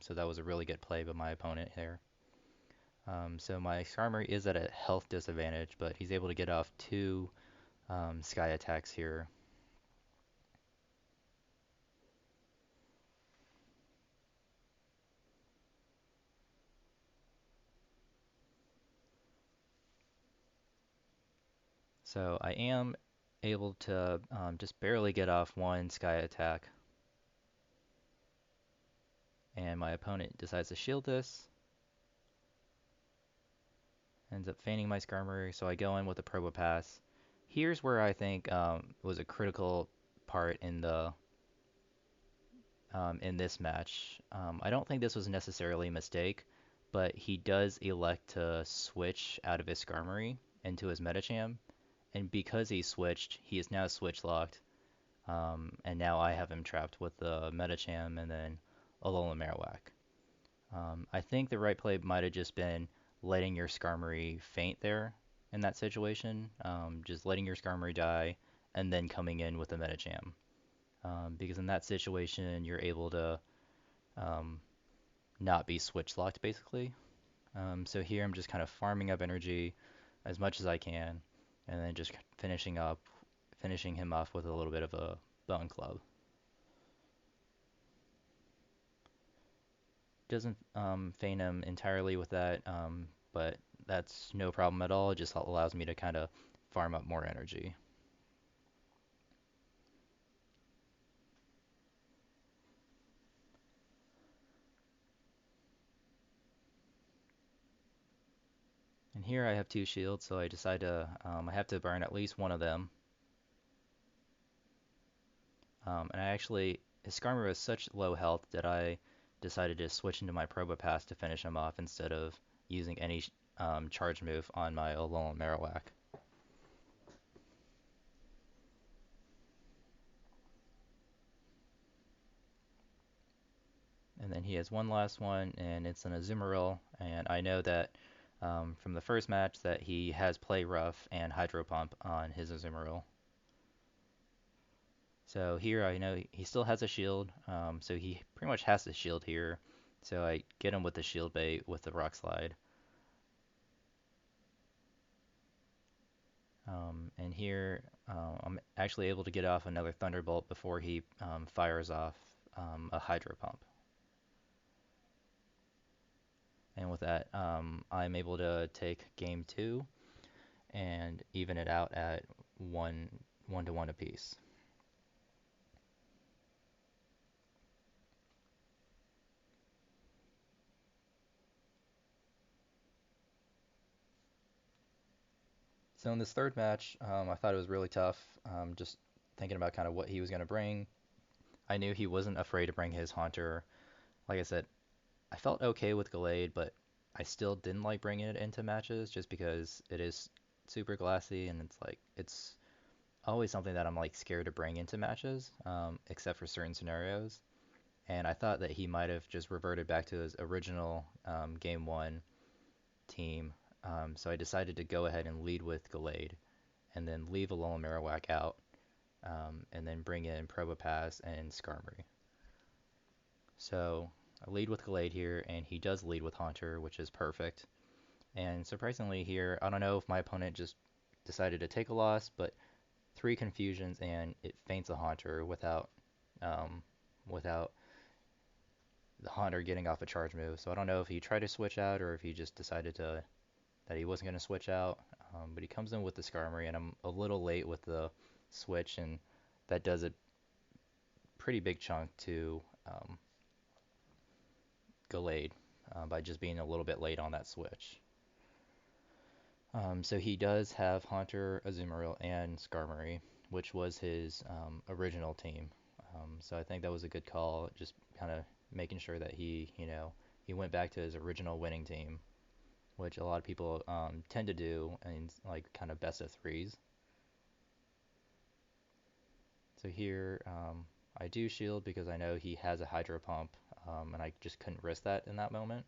So that was a really good play by my opponent there. So my Skarmory is at a health disadvantage, but he's able to get off two Sky Attacks here. So I am able to just barely get off one Sky Attack. And my opponent decides to shield this. Ends up feigning my Skarmory, so I go in with a Probopass. Here's where I think was a critical part in this match. I don't think this was necessarily a mistake, but he does elect to switch out of his Skarmory into his Medicham, and because he switched, he is now switch locked, and now I have him trapped with the Medicham and then Alolan Marowak. I think the right play might have just been letting your Skarmory faint there in that situation, just letting your Skarmory die and then coming in with a Medicham. Because in that situation, you're able to um, not be switch locked basically. So here I'm just kind of farming up energy as much as I can, and then just finishing him off with a little bit of a bone club. Doesn't feign him entirely with that, but that's no problem at all. It just allows me to kind of farm up more energy. And here I have two shields, so I decide I have to burn at least one of them. And I actually, his Skarmory was such low health that I decided to switch into my Probopass to finish him off instead of using any charge move on my Alolan Marowak. And then he has one last one, and it's an Azumarill. And I know that from the first match that he has Play Rough and Hydro Pump on his Azumarill. So here I know he still has a shield, so he pretty much has to shield here. So I get him with the shield bait with the Rock Slide. And here I'm actually able to get off another Thunderbolt before he fires off a Hydro Pump. And with that, I'm able to take game two and even it out at one to one apiece. So in this third match, I thought it was really tough. Just thinking about kind of what he was going to bring. I knew he wasn't afraid to bring his Haunter. Like I said, I felt okay with Gallade, but I still didn't like bringing it into matches just because it is super glassy and it's always something that I'm like scared to bring into matches, except for certain scenarios. And I thought that he might have just reverted back to his original game one team. So I decided to go ahead and lead with Gallade and then leave Alolan Marowak out, and then bring in Probopass and Skarmory. So I lead with Gallade here, and he does lead with Haunter, which is perfect. And surprisingly here, I don't know if my opponent just decided to take a loss, but three confusions and it feints a Haunter um, without the Haunter getting off a charge move. So I don't know if he tried to switch out or if he just decided that he wasn't going to switch out. But he comes in with the Skarmory, and I'm a little late with the switch, and that does a pretty big chunk to Gallade by just being a little bit late on that switch. So he does have Haunter, Azumarill, and Skarmory, which was his original team. So I think that was a good call, just kind of making sure that he went back to his original winning team, which a lot of people tend to do in like kind of best of threes. So here I do shield because I know he has a Hydro Pump, and I just couldn't risk that in that moment.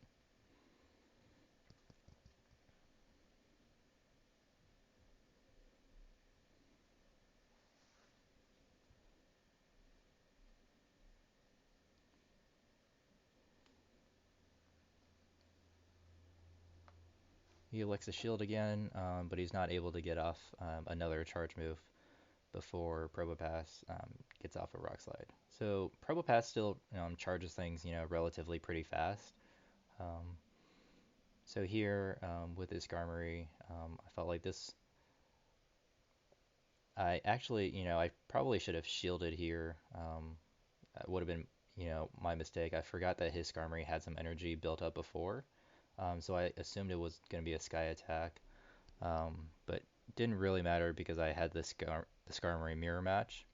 He elects a shield again, but he's not able to get off another charge move before Probopass gets off a Rock Slide. So Probopass still charges things, relatively pretty fast. Um, so here with his Skarmory, I felt like this. I actually, I probably should have shielded here. That would have been, my mistake. I forgot that his Skarmory had some energy built up before, so I assumed it was going to be a Sky attack. But didn't really matter because I had the Skarmory mirror match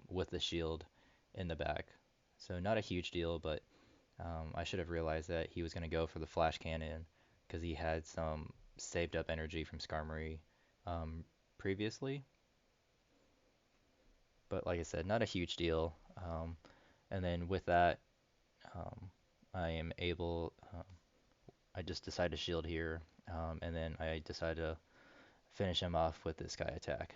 with the shield in the back. So not a huge deal, but I should have realized that he was going to go for the Flash Cannon because he had some saved up energy from Skarmory previously. But like I said, not a huge deal. And then with that, um, I am able. I just decide to shield here, and then I decide to finish him off with this Sky attack.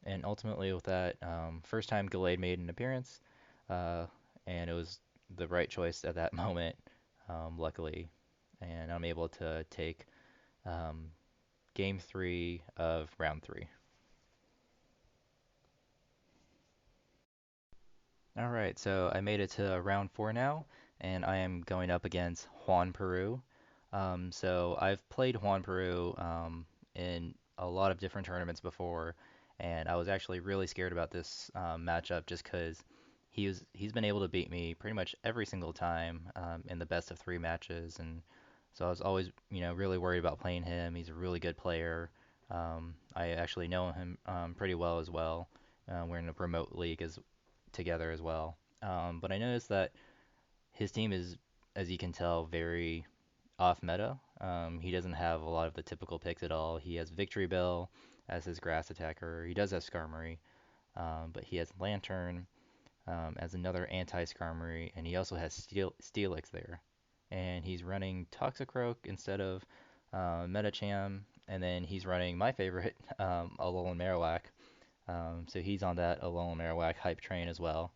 And ultimately, with that, first time Gallade made an appearance, uh, and it was the right choice at that moment, luckily. And I'm able to take um, game three of round three. All right, so I made it to round four now, and I am going up against Juan Peru. So I've played Juan Peru in a lot of different tournaments before, and I was actually really scared about this matchup just because he's been able to beat me pretty much every single time in the best of three matches, and so I was always really worried about playing him. He's a really good player. I actually know him pretty well as well. We're in a remote league together as well. But I noticed that his team is, as you can tell, very off meta. He doesn't have a lot of the typical picks at all. He has Victory Bell as his grass attacker. He does have Skarmory, but he has Lantern as another anti-Skarmory, and he also has Steelix there. And he's running Toxicroak instead of Medicham, and then he's running my favorite, Alolan Marowak. So he's on that Alolan Marowak hype train as well.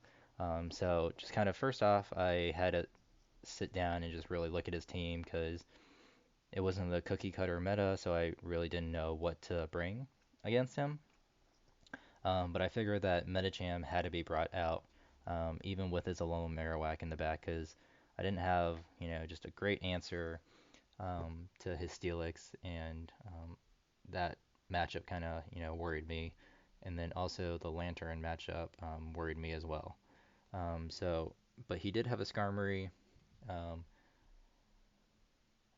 So just kind of first off, I had to sit down and just really look at his team because it wasn't the cookie cutter meta, so I really didn't know what to bring against him. But I figured that Medicham had to be brought out, even with his Alolan Marowak in the back, because I didn't have, just a great answer to his Steelix, and that matchup kind of, worried me. And then also the Lantern matchup worried me as well. So, but he did have a Skarmory, um,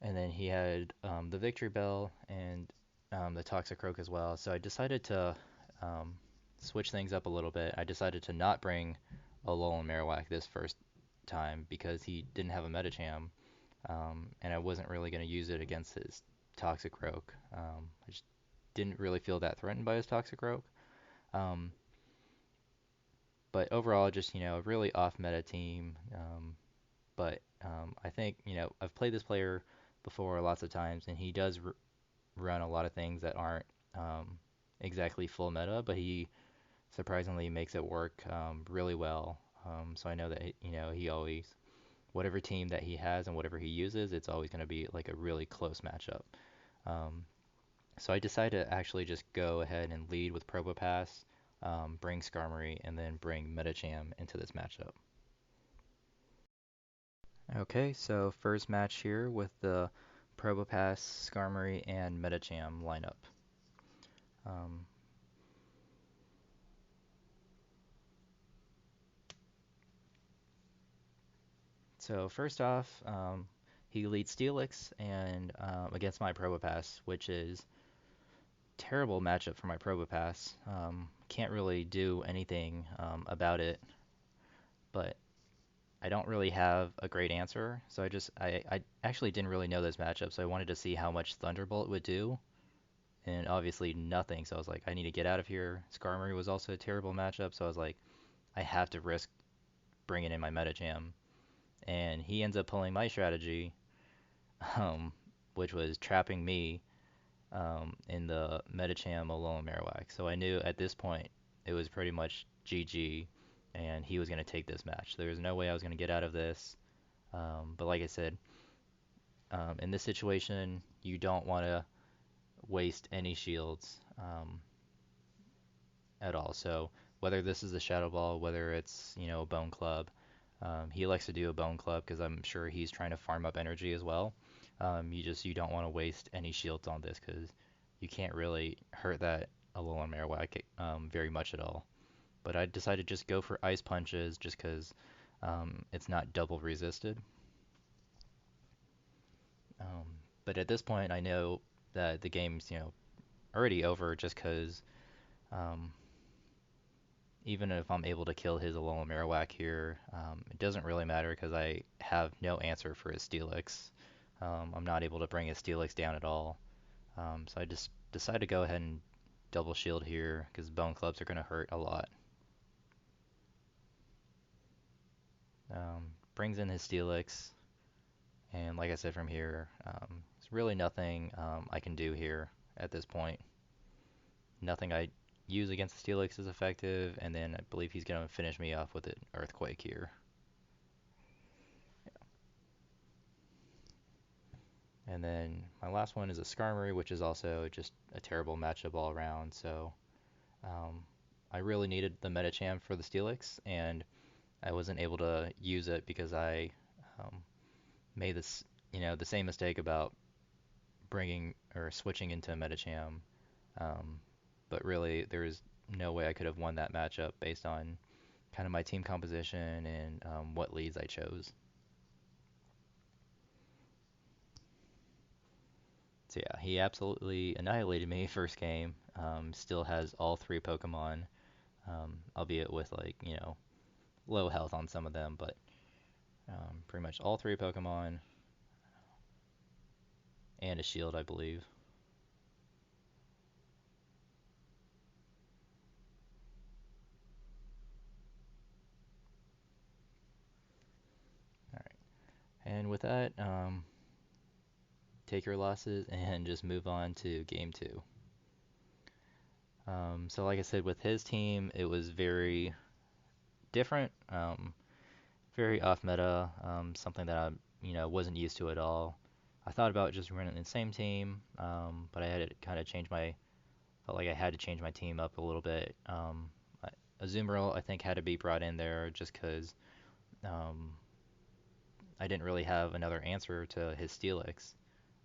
and then he had the Victory Bell and the Toxicroak as well. So I decided to um, switch things up a little bit. I decided to not bring Alolan Marowak this first time because he didn't have a Medicham, and I wasn't really going to use it against his Toxicroak. I just didn't really feel that threatened by his Toxicroak. Um, but overall, just a really off meta team. But I think I've played this player before lots of times, and he does run a lot of things that aren't exactly full meta, but he surprisingly makes it work really well. So I know that he always whatever team that he has and whatever he uses, it's always going to be like a really close matchup. Um, so I decided to actually just go ahead and lead with Probopass, bring Skarmory, and then bring Medicham into this matchup. Okay, so first match here with the Probopass, Skarmory, and Medicham lineup. Um, so first off, he leads Steelix and against my Probopass, which is terrible matchup for my Probopass. Can't really do anything about it, but I don't really have a great answer. So I actually didn't really know this matchup, so I wanted to see how much Thunderbolt would do, and obviously nothing. So I was like, I need to get out of here. Skarmory was also a terrible matchup, so I was like, I have to risk bringing in my Medicham, and he ends up pulling my strategy, um, which was trapping me in the Medicham Alolan Marowak. So I knew at this point it was pretty much GG, and he was going to take this match. There was no way I was going to get out of this. But like I said, in this situation, you don't want to waste any shields at all. So whether this is a Shadow Ball, whether it's a Bone Club, he likes to do a Bone Club because I'm sure he's trying to farm up energy as well. You don't want to waste any shields on this because you can't really hurt that Alolan Marowak very much at all. But I decided to just go for Ice Punches just because it's not double resisted. Um, but at this point, I know that the game's already over just because um, even if I'm able to kill his Alolan Marowak here, it doesn't really matter because I have no answer for his Steelix. I'm not able to bring his Steelix down at all. So I just decided to go ahead and double shield here because Bone Clubs are going to hurt a lot. Brings in his Steelix, and like I said from here, there's really nothing I can do here at this point. Nothing I use against the Steelix is effective, and then I believe he's going to finish me off with an Earthquake here. And then my last one is a Skarmory, which is also just a terrible matchup all around. So um, I really needed the Medicham for the Steelix, and I wasn't able to use it because I um, made this, the same mistake about bringing or switching into Medicham. Um, but really, there was no way I could have won that matchup based on kind of my team composition and what leads I chose. So yeah, he absolutely annihilated me first game. Still has all three Pokemon, albeit with like, low health on some of them, but pretty much all three Pokemon and a shield, I believe. All right. And with that, take your losses and just move on to game two. So like I said, with his team, it was very different, very off meta, something that I, wasn't used to at all. I thought about just running the same team, but I had to kind of felt like I had to change my team up a little bit. Azumarill, I think, had to be brought in there just because um, I didn't really have another answer to his Steelix.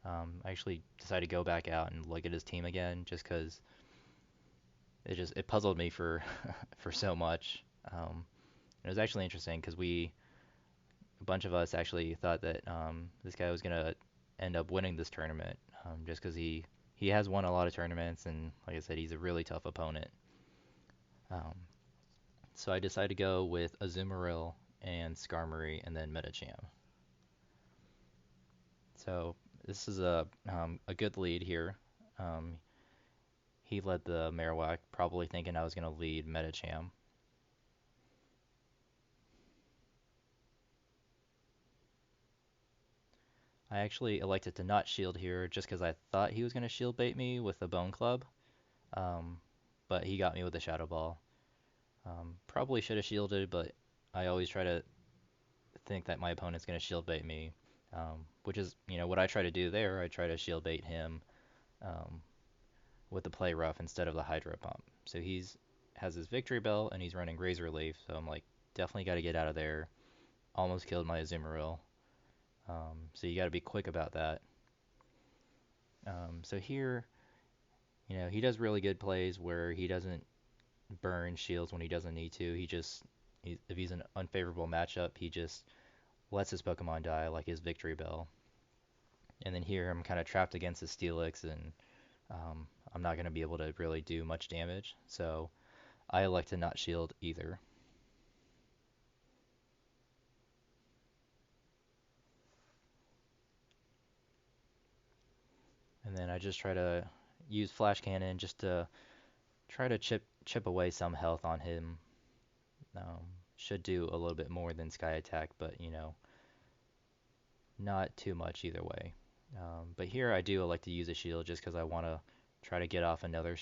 I actually decided to go back out and look at his team again just because it puzzled me for for so much. It was actually interesting because a bunch of us actually thought that this guy was gonna end up winning this tournament just because he has won a lot of tournaments and like I said, he's a really tough opponent. Um, so I decided to go with Azumarill and Skarmory and then Medicham. So this is a good lead here. Um, he led the Marowak, probably thinking I was gonna lead Medicham. I actually elected to not shield here just because I thought he was gonna shield bait me with the Bone Club, um, but he got me with the Shadow Ball. Probably should have shielded, but I always try to think that my opponent's going to shield bait me, which is, what I try to do there. I try to shield bait him um, with the play rough instead of the Hydro Pump. So he's has his Victory Bell and he's running Razor Leaf. So I'm like, definitely got to get out of there. Almost killed my Azumarill. So you got to be quick about that. So here, he does really good plays where he doesn't burn shields when he doesn't need to. If he's an unfavorable matchup, he just lets his Pokemon die, like his Victory Bell. And then here I'm kind of trapped against the Steelix, and I'm not going to be able to really do much damage. So I elect to not shield either. And then I just try to use Flash Cannon just to try to chip away some health on him. Should do a little bit more than Sky Attack, but not too much either way. But here I do elect to use a shield just because I want to try to get off another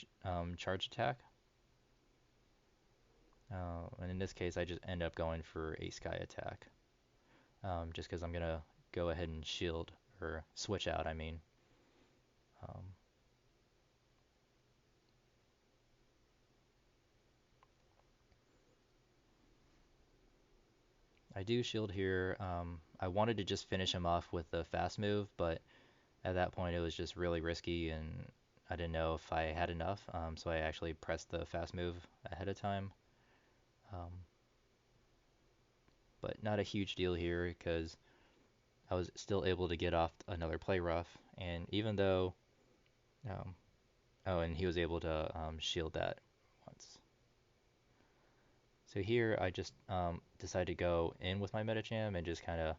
charge attack. And in this case, I just end up going for a Sky Attack, just because I'm going to go ahead and shield, or switch out, I mean. Um, I do shield here. I wanted to just finish him off with the fast move, but at that point it was just really risky and I didn't know if I had enough, so I actually pressed the fast move ahead of time. Um, but not a huge deal here because I was still able to get off another play rough, and even though, um, oh, and he was able to shield that once. So here I just decided to go in with my Medicham and just kind of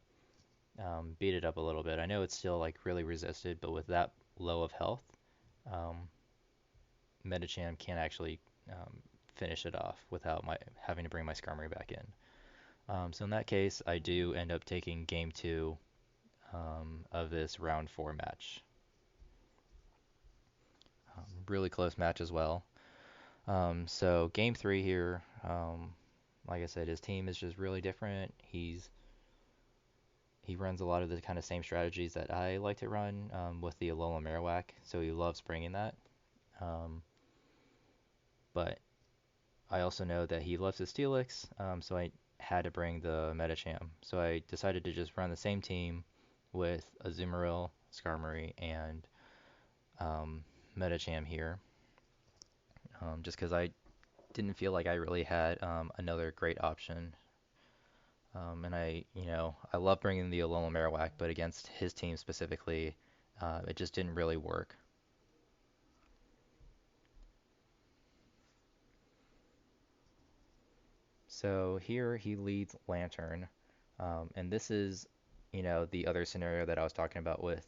beat it up a little bit. I know it's still like really resisted, but with that low of health, um, Medicham can actually finish it off without my having to bring my Skarmory back in. So in that case, I do end up taking game two of this round four match. Really close match as well. So game three here, like I said, his team is just really different. He runs a lot of the kind of same strategies that I like to run with the Alolan Marowak, so he loves bringing that. Um, but I also know that he loves his Steelix, so I had to bring the Medicham. So I decided to just run the same team with Azumarill, Skarmory, and um, Medicham here, just because I didn't feel like I really had another great option. And I love bringing the Alolan Marowak, but against his team specifically, it just didn't really work. So here he leads Lantern, and this is, the other scenario that I was talking about with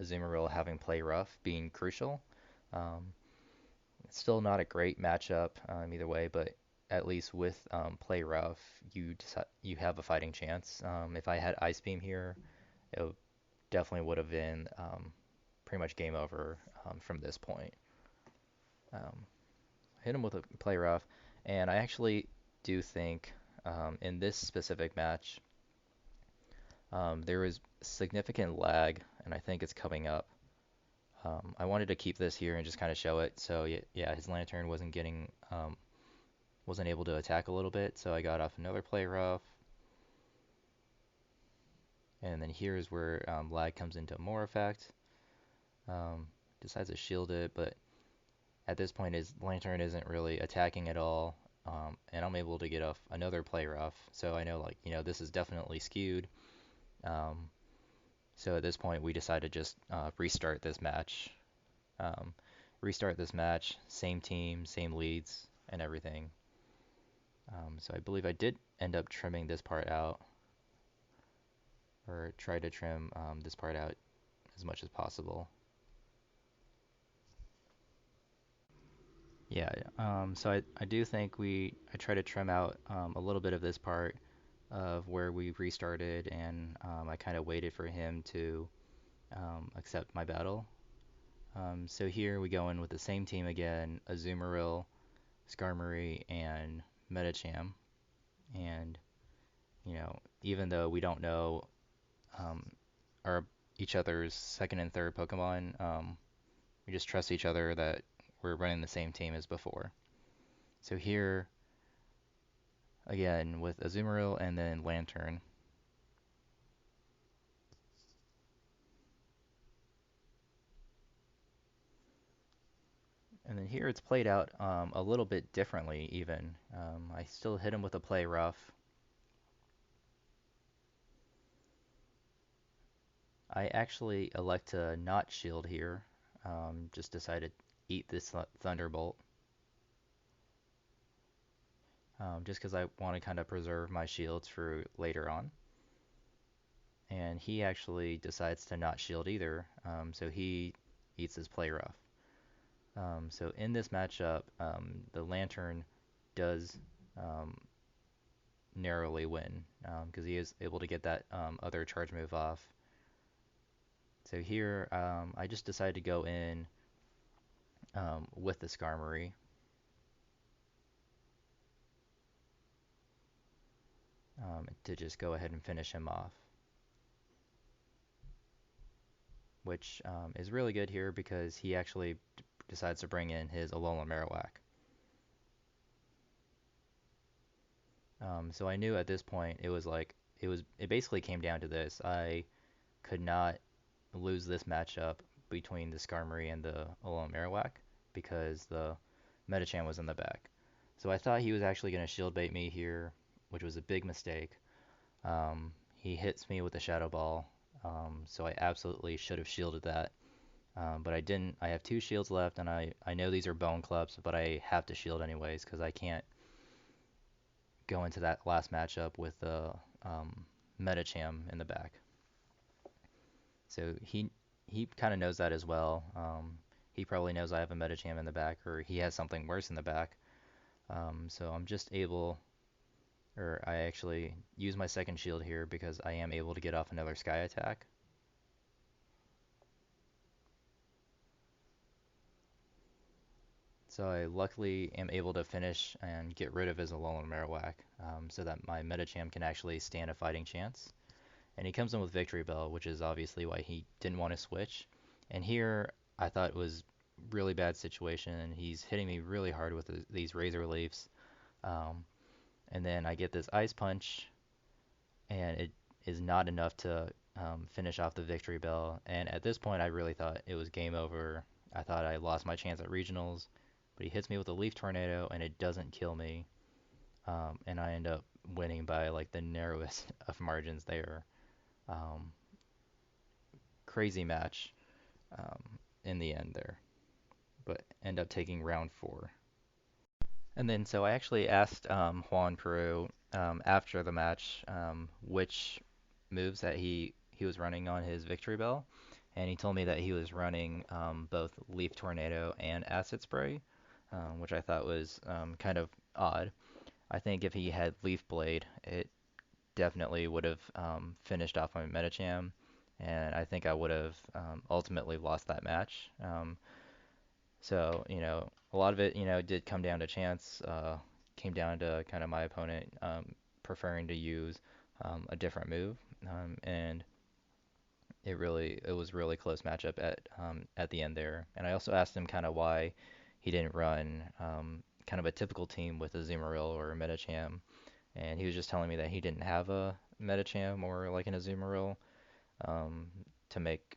Azumarill having play rough being crucial. Um, it's still not a great matchup either way, but at least with play rough, you have a fighting chance. If I had Ice Beam here, it definitely would have been pretty much game over from this point. Um, hit him with a play rough, and I actually do think in this specific match there was significant lag, and I think it's coming up. I wanted to keep this here and just kind of show it. So yeah, his Lantern wasn't able to attack a little bit, so I got off another play rough, and then here's where lag comes into more effect. Um, Decides to shield it, but at this point his Lantern isn't really attacking at all, and I'm able to get off another play rough, so I know, like, this is definitely skewed. Um, so at this point we decide to just um, restart this match, same team, same leads, and everything. So I believe I did end up trimming this part out, or try to trim this part out as much as possible. Yeah, so I do think I try to trim out a little bit of this part of where we restarted, and I kind of waited for him to accept my battle. So here we go in with the same team again, Azumarill, Skarmory, and Medicham. And, even though we don't know um, our each other's second and third Pokemon, we just trust each other that we're running the same team as before. So here, again, with Azumarill and then Lantern. And then here it's played out a little bit differently even. I still hit him with a play rough. I actually elect to not shield here. Just decided to eat this Thunderbolt. Just because I want to kind of preserve my shields for later on. And he actually decides to not shield either, so he eats his play rough. So in this matchup, the Lantern does um, narrowly win because he is able to get that other charge move off. So here, I just decided to go in with the Skarmory. To just go ahead and finish him off, which is really good here because he actually decides to bring in his Alolan Marowak. So I knew at this point it basically came down to this. I could not lose this matchup between the Skarmory and the Alolan Marowak because the Medicham was in the back. So I thought he was actually going to shield bait me here, which was a big mistake. He hits me with the Shadow Ball, so I absolutely should have shielded that. But I didn't. I have two shields left, and I know these are Bone Clubs, but I have to shield anyways because I can't go into that last matchup with the Medicham in the back. So he kind of knows that as well. He probably knows I have a Medicham in the back, or he has something worse in the back. So I'm just able, or I actually use my second shield here because I am able to get off another Sky attack. So I luckily am able to finish and get rid of his Alolan Marowak, so that my Medicham can actually stand a fighting chance. And he comes in with Victory Bell, which is obviously why he didn't want to switch. And here I thought it was really bad situation. He's hitting me really hard with these Razor Leafs, um, and then I get this Ice Punch, and it is not enough to finish off the victory bell. And at this point, I really thought it was game over. I thought I lost my chance at regionals, but he hits me with a Leaf Tornado, and it doesn't kill me. And I end up winning by like the narrowest of margins there. Um, Crazy match um, in the end there, but end up taking round four. And then so I actually asked Juan Peru after the match which moves that he was running on his victory bell, and he told me that he was running both Leaf Tornado and Acid Spray, which I thought was kind of odd. I think if he had Leaf Blade, it definitely would have finished off my Medicham, and I think I would have ultimately lost that match. So, a lot of it, did come down to chance, came down to kind of my opponent preferring to use a different move, and it was really close matchup at the end there. And I also asked him kind of why he didn't run kind of a typical team with a Azumarill or a Medicham, and he was just telling me that he didn't have a Medicham or like an Azumarill um, to make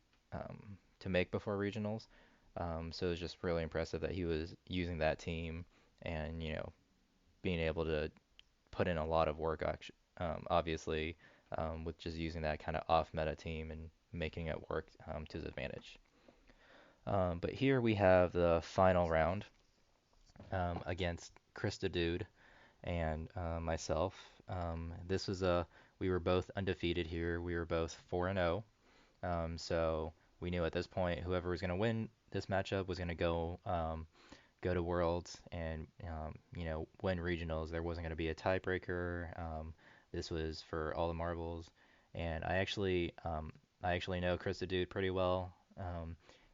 to make before regionals. So it was just really impressive that he was using that team and being able to put in a lot of work obviously with just using that kind of off meta team and making it work to his advantage. But here we have the final round against Krista Dude and myself. This was a We were both undefeated here. We were both 4 and 0. So we knew at this point whoever was going to win this matchup was going to go to Worlds and win regionals. There wasn't going to be a tiebreaker. This was for all the marbles, and I actually know Krista Dude pretty well.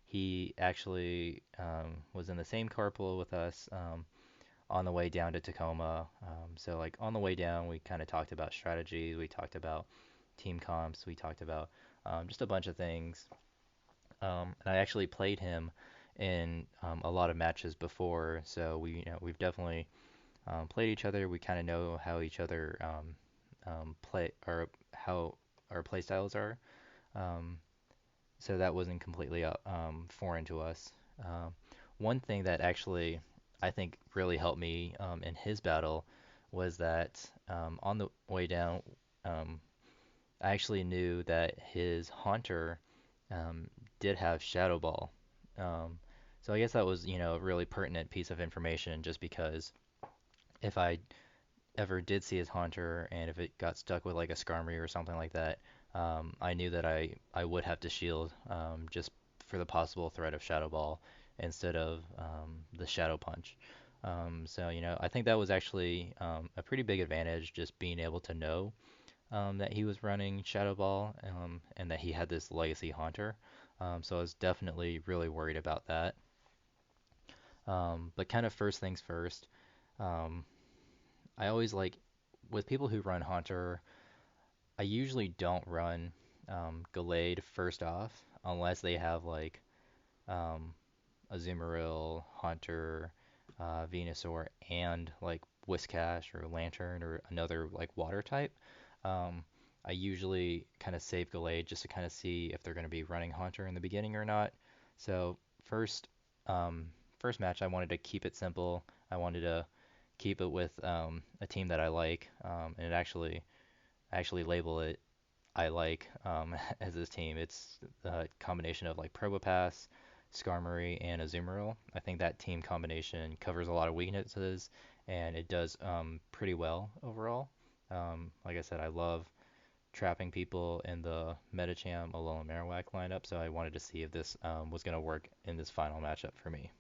He actually was in the same carpool with us on the way down to Tacoma. So like on the way down, we kind of talked about strategies. We talked about team comps. We talked about just a bunch of things. And I actually played him in a lot of matches before, so we've definitely played each other. We kind of know how each other play or how our play styles are. Um, so that wasn't completely foreign to us. One thing that actually I think really helped me in his battle was that on the way down, um, I actually knew that his Haunter um, did have Shadow Ball. Um, so I guess that was, a really pertinent piece of information just because if I ever did see his Haunter and if it got stuck with like a Skarmory or something like that, I knew that I would have to shield just for the possible threat of Shadow Ball instead of the Shadow Punch. So, I think that was actually a pretty big advantage just being able to know that he was running Shadow Ball and that he had this Legacy Haunter. So I was definitely really worried about that. But kind of first things first, um, I always like with people who run Haunter, I usually don't run Gallade first off unless they have like um, Azumarill, Haunter, Venusaur, and like Whiscash or Lantern or another like water type. Um, I usually kind of save Gallade just to kind of see if they're going to be running Haunter in the beginning or not. So first, um, first match, I wanted to keep it simple. I wanted to keep it with a team that I like, and I actually label it I like as this team. It's a combination of like Probopass, Skarmory, and Azumarill. I think that team combination covers a lot of weaknesses, and it does pretty well overall. Like I said, I love trapping people in the Medicham Alolan Marowak lineup, so I wanted to see if this was going to work in this final matchup for me.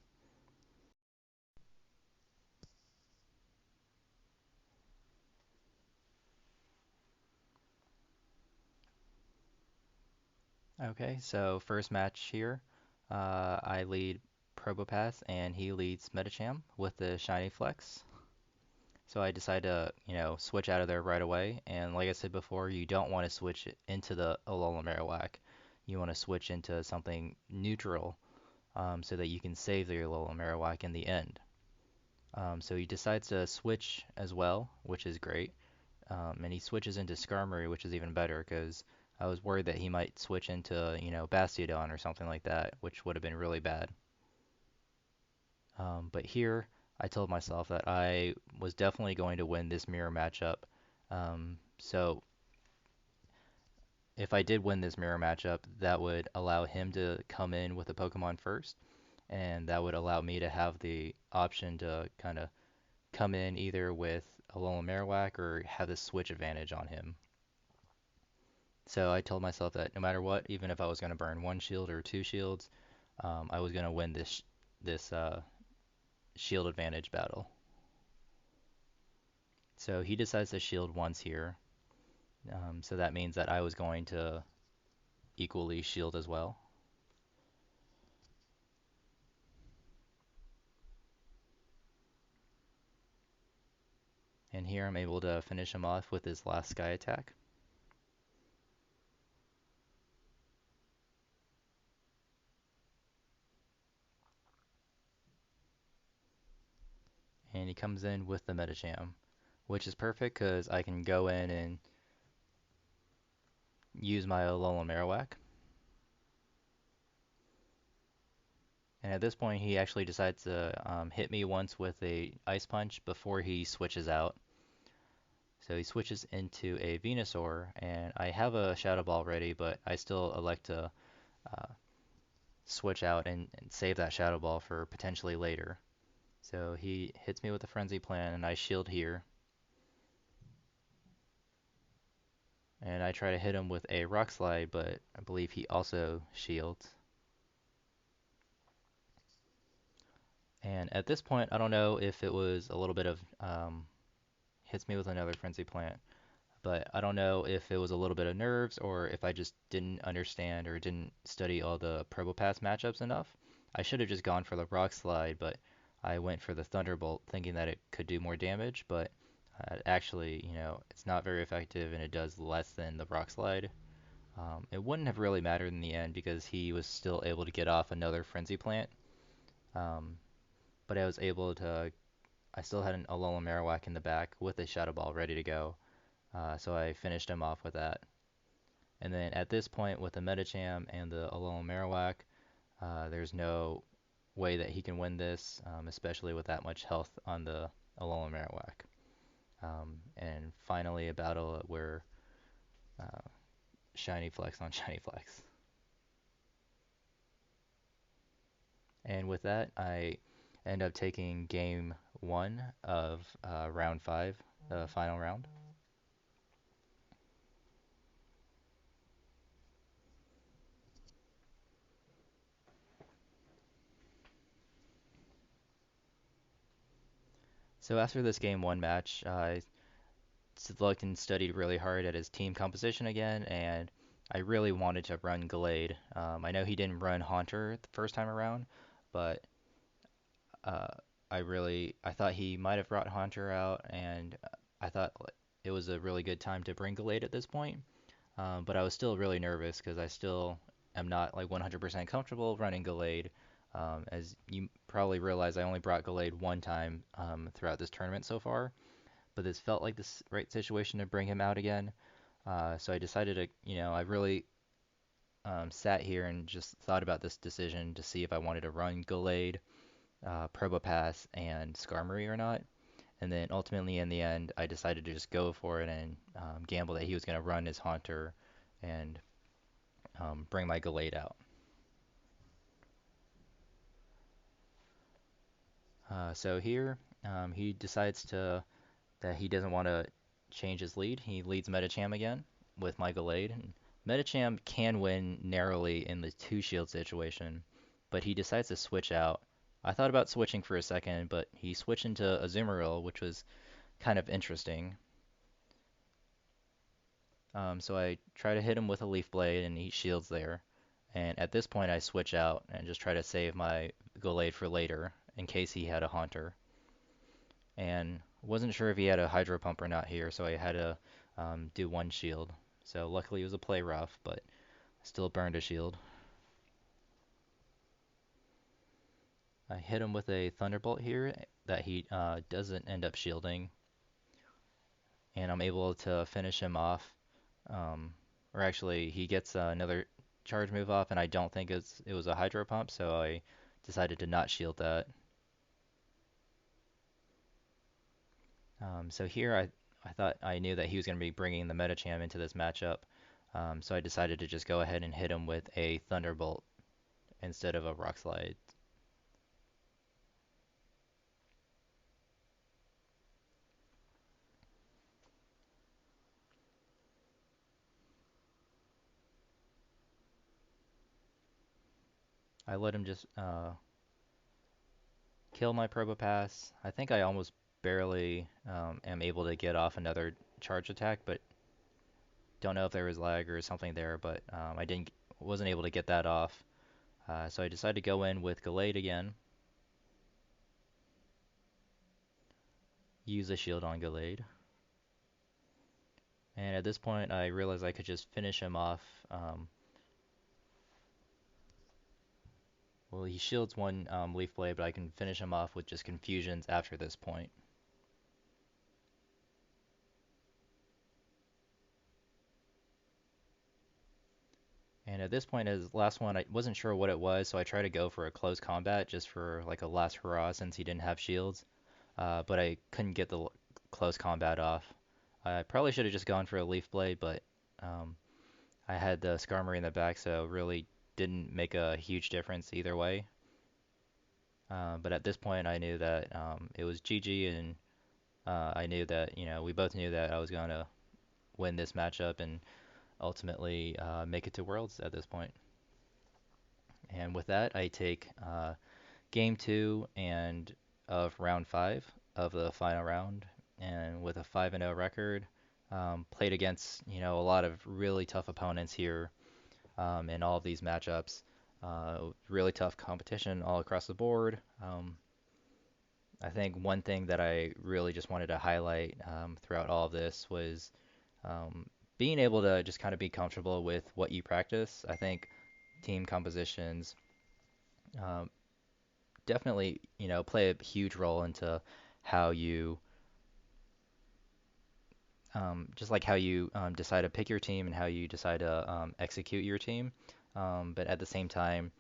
Okay, so first match here, I lead Probopass, and he leads Medicham with the Shiny Flex. So I decided to, switch out of there right away. And like I said before, you don't want to switch it into the Alolan Marowak. You want to switch into something neutral so that you can save the Alolan Marowak in the end. So he decides to switch as well, which is great. And he switches into Skarmory, which is even better because I was worried that he might switch into, Bastiodon or something like that, which would have been really bad. But here, I told myself that I was definitely going to win this mirror matchup. So if I did win this mirror matchup, that would allow him to come in with a Pokemon first, and that would allow me to have the option to kind of come in either with Alolan Marowak or have the switch advantage on him. So I told myself that no matter what, even if I was going to burn one shield or two shields, I was going to win this shield advantage battle. So he decides to shield once here. So that means that I was going to equally shield as well. And here I'm able to finish him off with his last sky attack. And he comes in with the Medicham, which is perfect because I can go in and use my Alolan Marowak. And at this point, he actually decides to hit me once with a Ice Punch before he switches out. So he switches into a Venusaur, and I have a Shadow Ball ready, but I still elect to uh, switch out and save that Shadow Ball for potentially later. So he hits me with a Frenzy Plant, and I shield here. And I try to hit him with a Rock Slide, but I believe he also shields. And at this point, I don't know if it was a little bit of hits me with another Frenzy Plant, but I don't know if it was a little bit of nerves or if I just didn't understand or didn't study all the Probopass matchups enough. I should have just gone for the Rock Slide, but I went for the Thunderbolt thinking that it could do more damage, but actually, it's not very effective and it does less than the Rock Slide. It wouldn't have really mattered in the end because he was still able to get off another Frenzy Plant. Um, but I still had an Alolan Marowak in the back with a Shadow Ball ready to go. So I finished him off with that. And then at this point, with the Medicham and the Alolan Marowak, there's no way that he can win this, especially with that much health on the Alolan Marowak. And finally, a battle where uh, shiny flex on shiny flex. And with that, I end up taking game one of round five, the final round. So after this game one match, I looked and studied really hard at his team composition again, and I really wanted to run Gallade. I know he didn't run Haunter the first time around, but uh, I thought he might have brought Haunter out, and I thought it was a really good time to bring Gallade at this point. But I was still really nervous because I still am not like 100% comfortable running Gallade. As you probably realize, I only brought Gallade one time throughout this tournament so far, but this felt like the right situation to bring him out again. So I decided to, I really sat here and just thought about this decision to see if I wanted to run Gallade, Probopass, and Skarmory or not. And then ultimately, in the end, I decided to just go for it and gamble that he was going to run his Haunter and bring my Gallade out. So here, he decides that he doesn't want to change his lead. He leads Medicham again with my Gallade. And Medicham can win narrowly in the two shield situation, but he decides to switch out. I thought about switching for a second, but he switched into Azumarill, which was kind of interesting. So I try to hit him with a Leaf Blade, and he shields there. And at this point, I switch out and just try to save my Gallade for later in case he had a Haunter. And wasn't sure if he had a Hydro Pump or not here, so I had to do one shield. So luckily it was a play rough, but still burned a shield. I hit him with a Thunderbolt here that he doesn't end up shielding, and I'm able to finish him off. Um, or actually, he gets another charge move off, and I don't think it was a Hydro Pump, so I decided to not shield that. So here I thought I knew that he was going to be bringing the Medicham into this matchup, so I decided to just go ahead and hit him with a Thunderbolt instead of a Rock Slide. I let him just kill my Probopass. I think I almost barely am able to get off another charge attack, but don't know if there was lag or something there, but I didn't wasn't able to get that off. So I decided to go in with Gallade again, use a shield on Gallade. And at this point, I realized I could just finish him off. Well, he shields one Leaf Blade, but I can finish him off with just Confusions after this point. And at this point, his last one, I wasn't sure what it was, so I tried to go for a close combat just for like a last hurrah since he didn't have shields. But I couldn't get the close combat off. I probably should have just gone for a Leaf Blade, but um, I had the Skarmory in the back, so really didn't make a huge difference either way. But at this point, I knew that it was GG, and I knew that we both knew that I was going to win this matchup and ultimately make it to Worlds at this point. And with that, I take game two and of round five of the final round, and with a 5-0 record, played against a lot of really tough opponents here in all of these matchups. Really tough competition all across the board. I think one thing that I really just wanted to highlight throughout all of this was um, being able to just kind of be comfortable with what you practice. I think team compositions um, definitely, play a huge role into how you, just like how you decide to pick your team and how you decide to execute your team. But at the same time,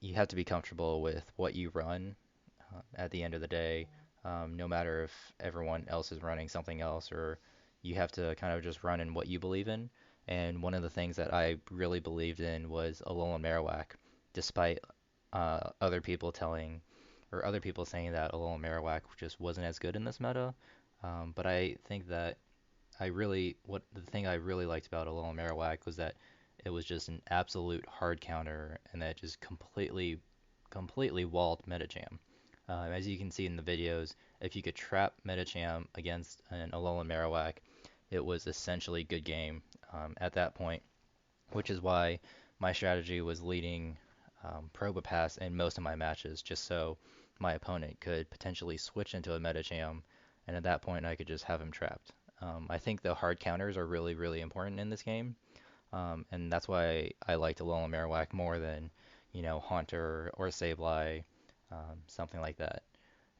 you have to be comfortable with what you run at the end of the day, no matter if everyone else is running something else or you have to kind of just run in what you believe in. And one of the things that I really believed in was Alolan Marowak, despite other people telling or other people saying that Alolan Marowak just wasn't as good in this meta. But I think that what the thing I really liked about Alolan Marowak was that it was just an absolute hard counter and that just completely walled Medicham. As you can see in the videos, if you could trap Medicham against an Alolan Marowak, it was essentially good game at that point, which is why my strategy was leading Probopass in most of my matches, just so my opponent could potentially switch into a Medicham, and at that point I could just have him trapped. I think the hard counters are really, really important in this game, and that's why I liked Alolan Marowak more than, Haunter or Sableye, something like that.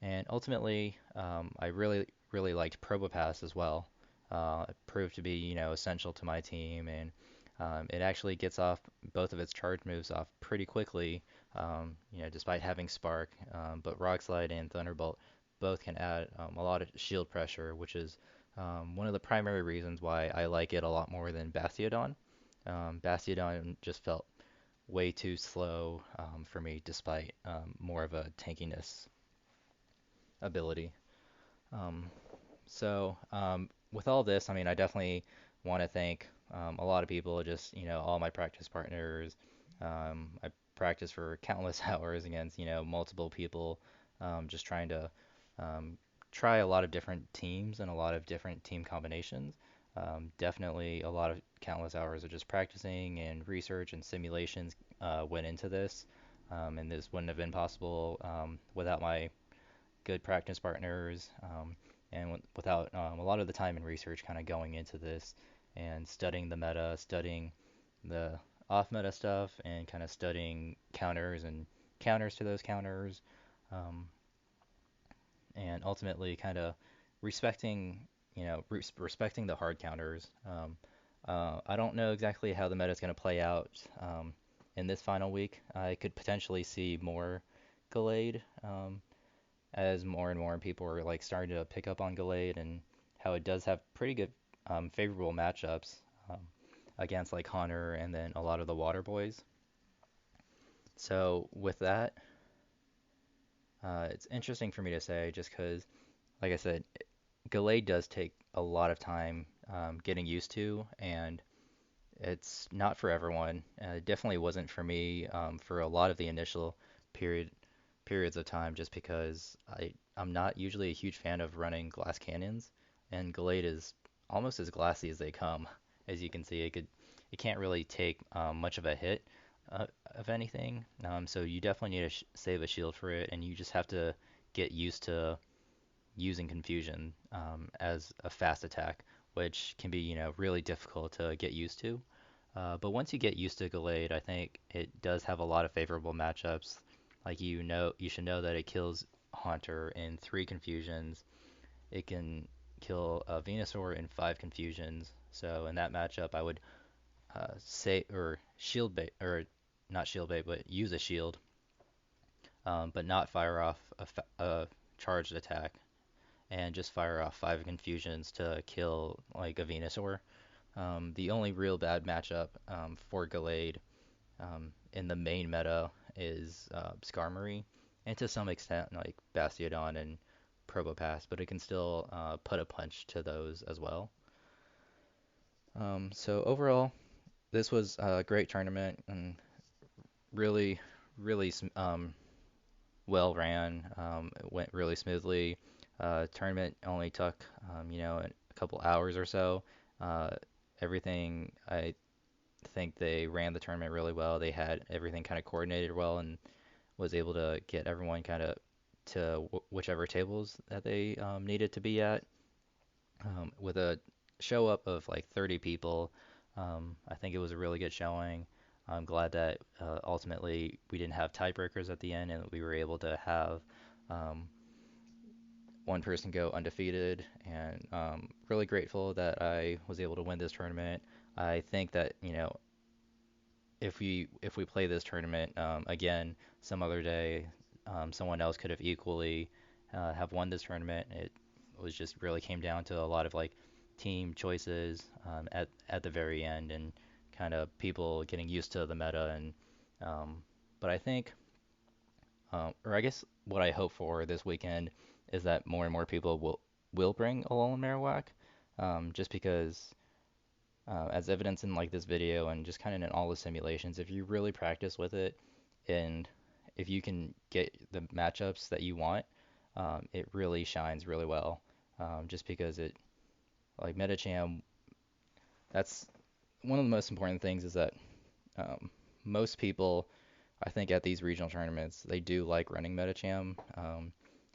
And ultimately, I really, really liked Probopass as well. It proved to be, essential to my team, and it actually gets off both of its charge moves off pretty quickly, despite having Spark. But Rock Slide and Thunderbolt both can add a lot of shield pressure, which is one of the primary reasons why I like it a lot more than Bastiodon. Bastiodon just felt way too slow for me, despite more of a tankiness ability. Um, so with all this, I mean, I definitely want to thank a lot of people, just, all my practice partners. I practiced for countless hours against, multiple people, just trying to try a lot of different teams and a lot of different team combinations. Definitely a lot of countless hours of just practicing and research and simulations went into this. And this wouldn't have been possible without my good practice partners, and without a lot of the time and research kind of going into this and studying the meta, studying the off meta stuff, and kind of studying counters and counters to those counters, um, and ultimately kind of respecting, respecting the hard counters. I don't know exactly how the meta is going to play out in this final week. I could potentially see more Gallade as more and more people are like starting to pick up on Gallade and how it does have pretty good favorable matchups um, against like Hunter and then a lot of the Water Boys. So with that, it's interesting for me to say just because, like I said, Gallade does take a lot of time getting used to, and it's not for everyone. It definitely wasn't for me for a lot of the initial period periods of time, just because I'm not usually a huge fan of running glass cannons, and Gallade is almost as glassy as they come. As you can see, it can't really take much of a hit of anything. So you definitely need to save a shield for it, and you just have to get used to using confusion as a fast attack, which can be, really difficult to get used to. But once you get used to Gallade, I think it does have a lot of favorable matchups. Like you should know that it kills Haunter in 3 confusions. It can kill a Venusaur in 5 confusions. So in that matchup, I would say or shield bait or not shield bait, but use a shield, but not fire off a charged attack and just fire off 5 confusions to kill like a Venusaur. The only real bad matchup for Gallade in the main meta is Skarmory, and to some extent like Bastiodon and Probopass, but it can still put a punch to those as well. So overall, this was a great tournament and really, really well ran. It went really smoothly. Tournament only took a couple hours or so. Uh, Everything I think they ran the tournament really well. They had everything kind of coordinated well and was able to get everyone kind of to whichever tables that they needed to be at. With a show up of like 30 people, I think it was a really good showing. I'm glad that ultimately we didn't have tiebreakers at the end and we were able to have um, one person go undefeated. And really grateful that I was able to win this tournament. I think that if we play this tournament again some other day, someone else could have equally have won this tournament. It was just really came down to a lot of like team choices at the very end and kind of people getting used to the meta and but I think or I guess what I hope for this weekend is that more and more people will bring Alolan Marowak just because as evidence in like this video and just kind of in all the simulations, if you really practice with it and if you can get the matchups that you want, it really shines really well. Just because it, like Medicham, that's one of the most important things is that um, most people, I think at these regional tournaments, they do like running Medicham.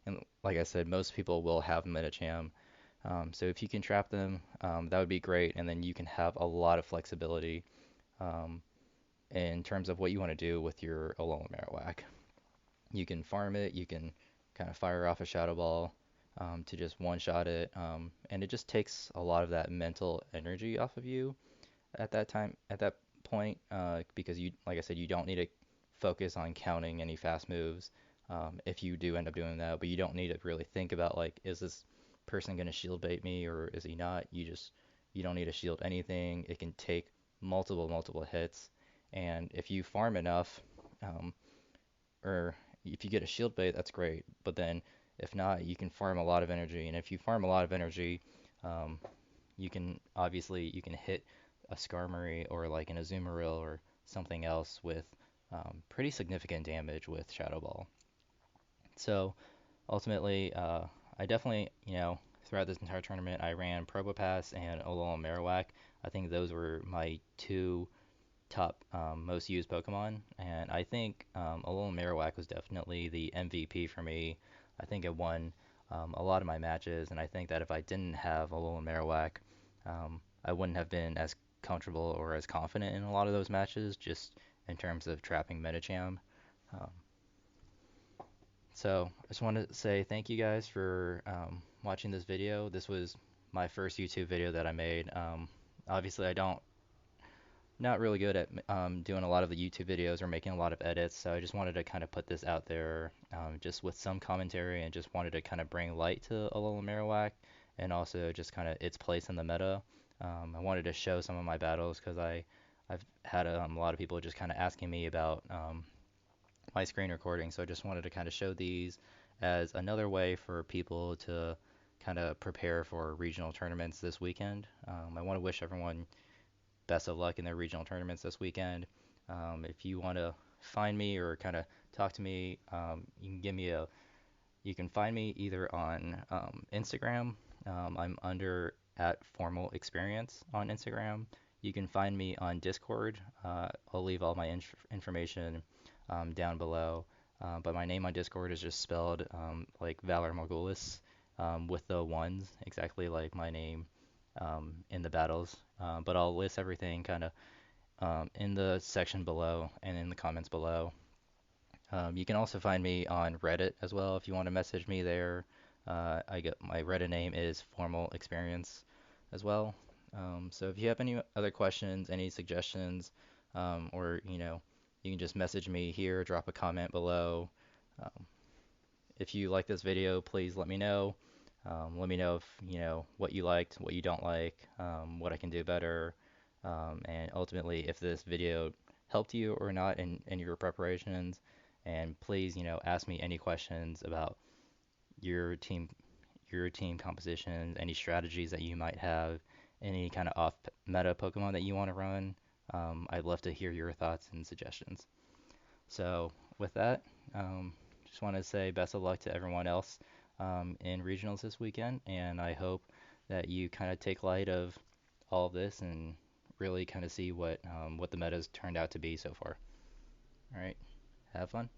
And like I said, most people will have Medicham. So if you can trap them, that would be great, and then you can have a lot of flexibility um, in terms of what you want to do with your Alolan Marowak. You can farm it, you can kind of fire off a Shadow Ball to just one-shot it, and it just takes a lot of that mental energy off of you at that time, at that point, because you, like I said, you don't need to focus on counting any fast moves if you do end up doing that, but you don't need to really think about like, is this person going to shield bait me or is he not? You don't need to shield anything. It can take multiple hits, and if you farm enough, um, or if you get a shield bait, that's great. But then if not, you can farm a lot of energy, and if you farm a lot of energy, um, you can hit a Skarmory or like an Azumarill or something else with pretty significant damage with Shadow Ball. So ultimately, I definitely, throughout this entire tournament, I ran Probopass and Alolan Marowak. I think those were my two top most used Pokemon, and I think Alolan Marowak was definitely the MVP for me. I think it won a lot of my matches, and I think that if I didn't have Alolan Marowak, I wouldn't have been as comfortable or as confident in a lot of those matches, just in terms of trapping Medicham. Um, So I just want to say thank you guys for watching this video. This was my first YouTube video that I made. Obviously, I don't not really good at doing a lot of the YouTube videos or making a lot of edits, so I just wanted to kind of put this out there just with some commentary and just wanted to kind of bring light to Alolan Marowak and also just kind of its place in the meta. I wanted to show some of my battles because I've had a lot of people just kind of asking me about my screen recording, so I just wanted to kind of show these as another way for people to kind of prepare for regional tournaments this weekend. I want to wish everyone best of luck in their regional tournaments this weekend. If you want to find me or kind of talk to me, you can find me either on Instagram. I'm under at FormalExperience on Instagram. You can find me on Discord. I'll leave all my information down below. But my name on Discord is just spelled like Valor Morgulis with the ones, exactly like my name in the battles. But I'll list everything kind of in the section below and in the comments below. You can also find me on Reddit as well if you want to message me there. I get my Reddit name is FormalExperience as well. So if you have any other questions, any suggestions, or you can just message me here, drop a comment below. Um, if you like this video, please let me know. Let me know if what you liked, what you don't like, what I can do better, and ultimately if this video helped you or not in your preparations. And please, ask me any questions about your team, your team composition, any strategies that you might have, any kind of off meta Pokemon that you want to run. I'd love to hear your thoughts and suggestions. So with that, just want to say best of luck to everyone else in regionals this weekend, and I hope that you kind of take light of all of this and really kind of see what the meta's turned out to be so far. All right, have fun.